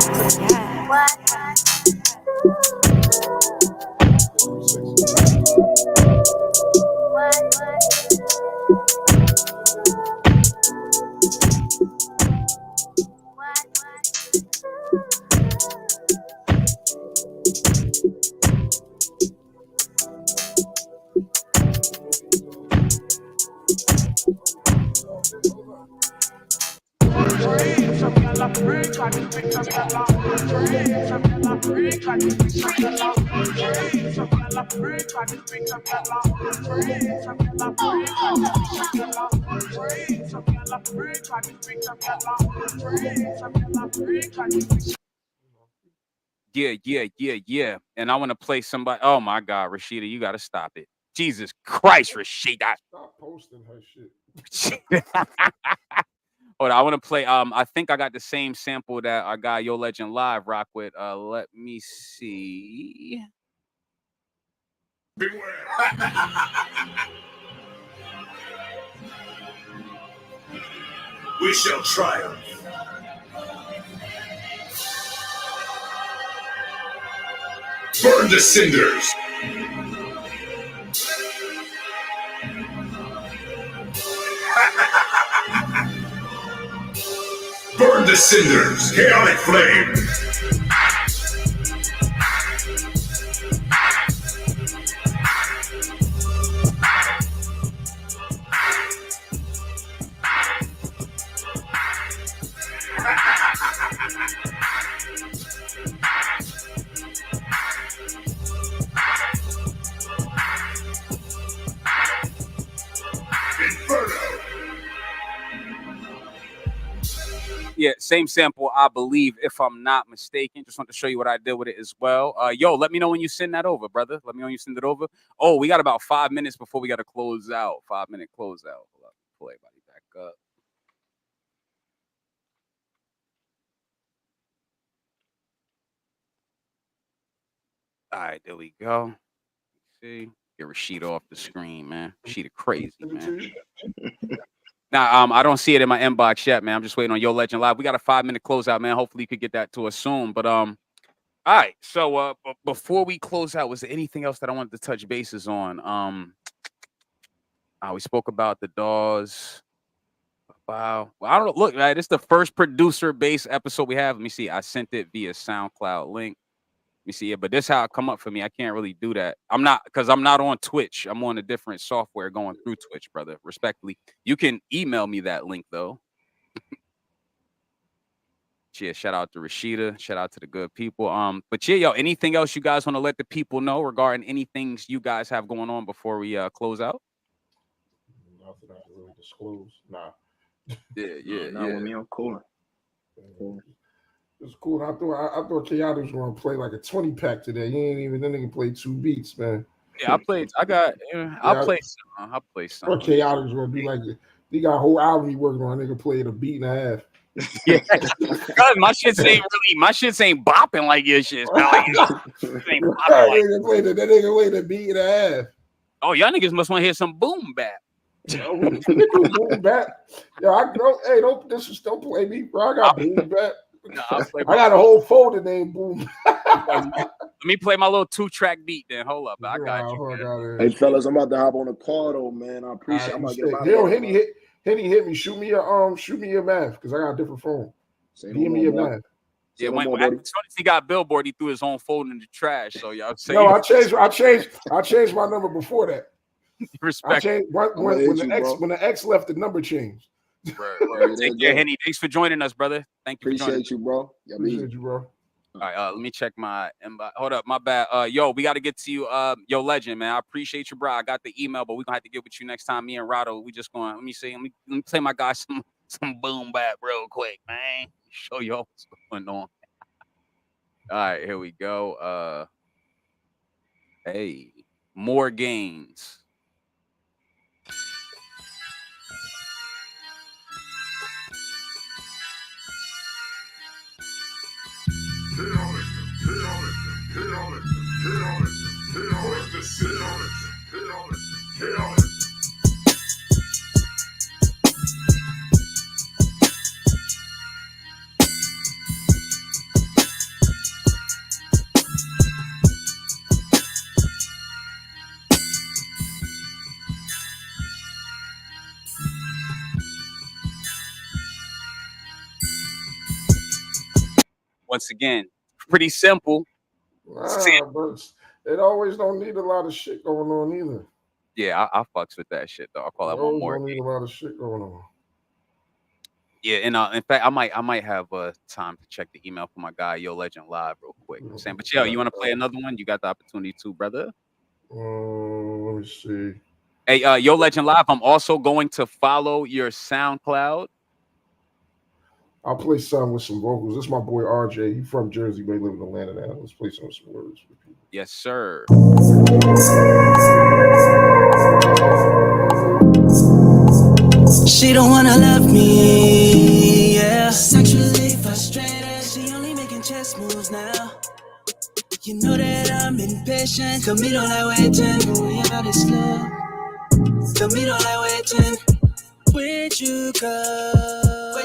And I want to play somebody. Oh my God, Rashida, you got to stop it. Jesus Christ, Rashida. Stop posting her shit. Hold on, I want to play. I think I got the same sample that our guy Yo Legend Live rock with. Let me see. Beware. We shall triumph. Burn to cinders. Burn to cinders. Chaotic flame. Yeah, same sample, I believe, if I'm not mistaken. Just want to show you what I did with it as well. Yo, let me know when you send that over, brother. Let me know when you send it over. Oh, we got about 5 minutes before we got to close out. 5-minute close out. Pull everybody back up. All right, there we go. See, get Rashida off the screen, man. Rashida crazy, man. Nah, I don't see it in my inbox yet, man. I'm just waiting on Yo Legend Live. We got a 5-minute closeout, man. Hopefully, you could get that to us soon. But all right. So before we close out, was there anything else that I wanted to touch bases on? We spoke about the DAWs. Wow. Well, I don't know. Look, right, it's the first producer-based episode we have. Let me see. I sent it via SoundCloud link. Let me see it, but this how it come up for me. I can't really do that. I'm not on Twitch. I'm on a different software going through Twitch, brother. Respectfully, you can email me that link though. Yeah, shout out to Rashida. Shout out to the good people. But yeah, yo, anything else you guys want to let the people know regarding any things you guys have going on before we close out? Nothing I can really disclose. Nah. Not with me. I'm cool. It's cool. I thought Chaotic was gonna play like a 20-pack today. He ain't even. That nigga played 2 beats, man. Yeah, I'll play some. I'll play some. What Chaotic was gonna do? Like he got a whole album he working on. That nigga played a beat and a half. Yeah, my shits ain't bopping like your shit. Like, that nigga played a beat and a half. Oh, y'all niggas must want to hear some boom bap. Boom bap. Yo, don't play me, bro. I got boom bap. I got a whole folder named Boom. Let me play my little 2-track beat then. Hold up. I got you. Hey, fellas, I'm about to hop on the call though, man. I appreciate it. I'm about to get Henny hit me. Shoot me your math because I got a different phone. Give me your math. Yeah, when as soon as he got Billboard, he threw his own phone in the trash. So y'all say no, I changed my number before that. Respect. I changed when the X left, the number changed. Right. Take care, Henny. Thanks for joining us, brother. Thank you. Appreciate you, bro. Appreciate you, bro. All right, let me check my inbox. Hold up, my bad. Yo, we got to get to you. Yo, Legend, man. I appreciate you, bro. I got the email, but we're gonna have to get with you next time. Me and Rado, we just going. Let me play my guy some boom bap real quick, man. Show y'all what's going on. All right, here we go. Hey, more gains. Once again, pretty simple. But it always don't need a lot of shit going on either. Yeah, I fucks with that shit though. I'll call that one more. Don't need a lot of shit going on. Yeah, and in fact, I might have time to check the email for my guy Yo Legend Live real quick. I'm saying, but yo, you want to play another one? You got the opportunity to, brother. Let me see. Hey, Yo Legend Live. I'm also going to follow your SoundCloud. I'll play some with some vocals. This is my boy RJ. He's from Jersey, but he lives in Atlanta now. Let's play some words with people. Yes, sir. She don't wanna love me, yeah. Sexually frustrated, she only making chess moves now. You know that I'm impatient. Conmigo la waiting, voy a dar slow. Conmigo la waiting. Where'd you go? I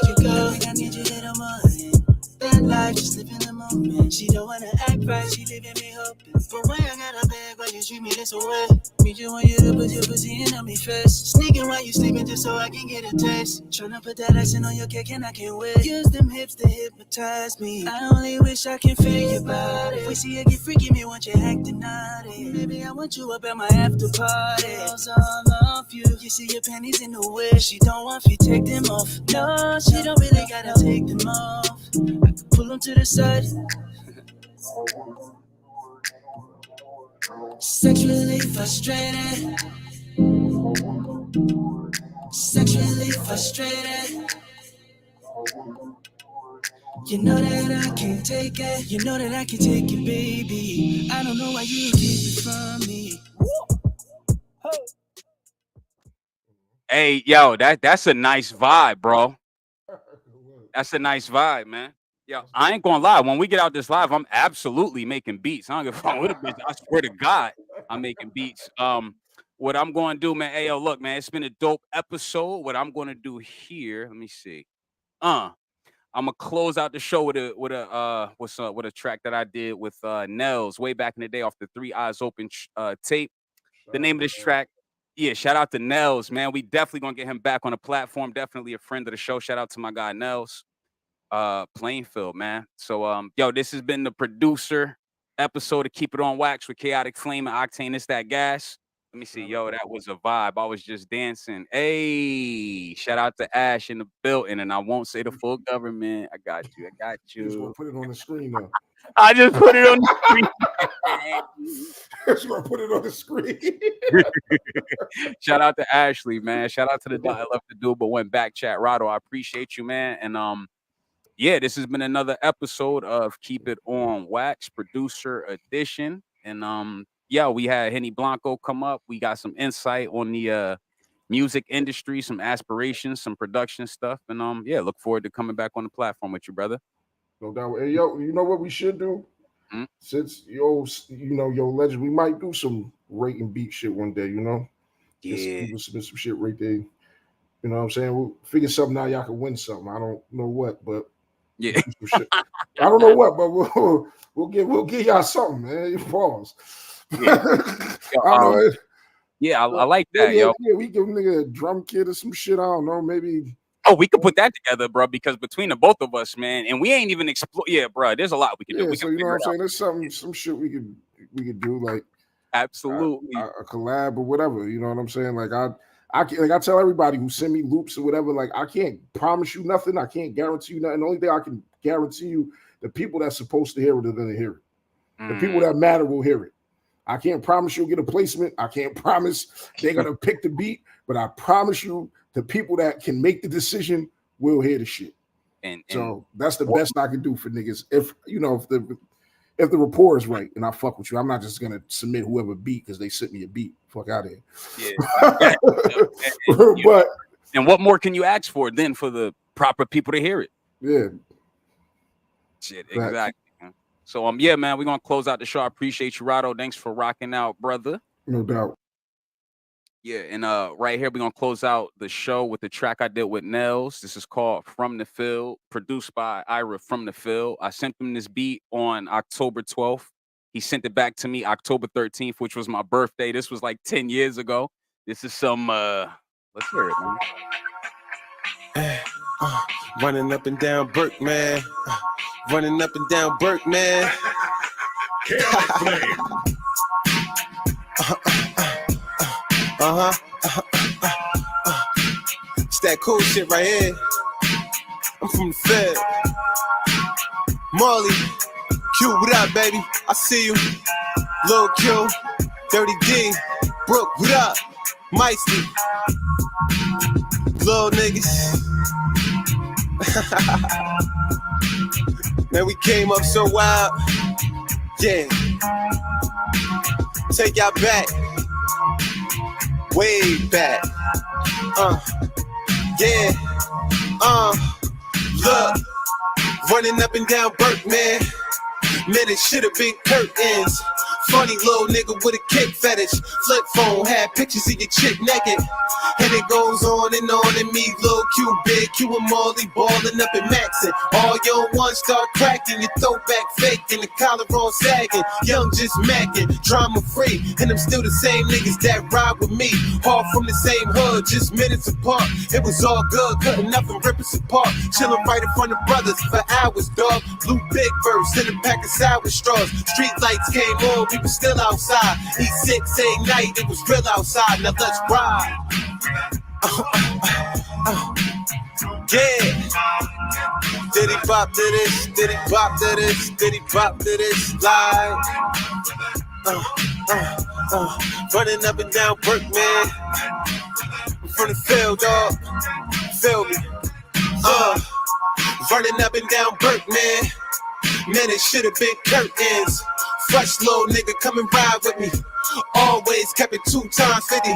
think I need you little morning. That life, just live in the moment. She don't wanna act right, she leaving me hoping. But why I gotta beg, why you treat me this way? Me just want you to put your pussy in on me first. Sneaking while you sleeping just so I can get a taste. Tryna put that icing on your cake and I can't wait. Use them hips to hypnotize me. I only wish I can feel your body. If we see you get freaky, me want you acting naughty. Maybe I want you up at my after party. Girls all off you. You see your panties in the way. She don't want you take them off. No, she don't really gotta take them off. I can pull them to the side. Sexually frustrated. Sexually frustrated. You know that I can't take it. You know that I can take it, baby. I don't know why you keep it from me. Hey, yo, that's a nice vibe, bro. That's a nice vibe, man. Yo, I ain't gonna lie. When we get out this live, I'm absolutely making beats. I don't give a fuck with a bitch. I swear to God, I'm making beats. what I'm going to do, man. Hey, yo, look, man, it's been a dope episode. What I'm going to do here, let me see. I'm gonna close out the show with a track that I did with Nels way back in the day off the 3 Eyes Open tape. The name of this track, yeah, shout out to Nels, man. We definitely gonna get him back on the platform. Definitely a friend of the show. Shout out to my guy Nels, Plainfield, man. So yo, this has been the producer episode of Keep It On Wax with Chaotic Flame and Octane. It's that gas. Let me see, yo, that was a vibe. I was just dancing. Hey, shout out to Ash in the building, and I won't say the full government. I got you. Just gonna put it on the screen now. I just put it on the screen. Just gonna put it on the screen. Shout out to Ashley, man. Shout out to the guy I left to do but went back. Chat Rado, I appreciate you, man. And yeah, this has been another episode of Keep It On Wax Producer Edition. And yeah, we had Henny Blanco come up. We got some insight on the music industry, some aspirations, some production stuff. And yeah, look forward to coming back on the platform with you, brother. No doubt. Hey, yo, you know what we should do? Since yo legend, we might do some rate and beat shit one day, you know? Yeah. People submit some shit right there. You know what I'm saying? We'll figure something out, y'all can win something. I don't know what, but yeah. I don't know what, but we'll give y'all something, man. Pause. Yeah, I like that, yo. Yeah, we give a nigga a drum kit or some shit. I don't know, maybe. Oh, we could put that together, bro, because between the both of us, man, and we ain't even explore. Yeah, bro, there's a lot we can do. We so can you know what I'm saying? There's some shit we could do, like absolutely a collab or whatever. You know what I'm saying? Like I tell everybody who send me loops or whatever, like I can't promise you nothing. I can't guarantee you nothing. The only thing I can guarantee you, the people that's supposed to hear it are going to hear it. The people that matter will hear it. I can't promise you'll get a placement. I can't promise they're going to pick the beat, but I promise you the people that can make the decision will hear the shit. And so that's the best I can do for niggas. If the rapport is right and I fuck with you, I'm not just going to submit whoever beat because they sent me a beat. Fuck out of here. Yeah. And what more can you ask for than for the proper people to hear it? Yeah. Shit, exactly. So yeah, man, we're gonna close out the show. I appreciate you, Rado. Thanks for rocking out, brother. No doubt. Yeah, and right here we're gonna close out the show with the track I did with Nels. This is called From the Field, produced by Ira from the Field. I sent him this beat on October 12th. He sent it back to me October 13th, which was my birthday. This was like 10 years ago. This is some let's hear it, man. Running up and down Burke, man. Running up and down Burke, man. It's that cool shit right here. I'm from the Fed. Marley, Q, what up, baby? I see you. Lil Q, Dirty D, Brooke, what up? Meisty, little niggas. Man, we came up so wild. Yeah. Take y'all back. Way back. Yeah. Look. Running up and down Burke, man. Man, it should have been curtains. Funny little nigga with a kick fetish. Flip phone, had pictures of your chick naked. And it goes on and me, Lil Q, Big Q and Marley balling up and maxing. All your ones start cracking, your throwback faking, the collar on sagging. Young just macking, drama free. And I'm still the same niggas that ride with me. All from the same hood, just minutes apart. It was all good, cutting up and ripping apart. Chilling right in front of brothers for hours, dog. Blue big verse and a pack of sour straws. Street lights came on, we was still outside. E6 ain't night, it was real outside. Now let's ride. Yeah. Did he bop to this? Did he bop to this? Did he bop to this? Live. Running up and down Burke, man. From the field, dog. Feel me? Running up and down Burke, man. Man, it should have been curtains. Fresh little nigga come and ride with me. Always kept it 2 times 50.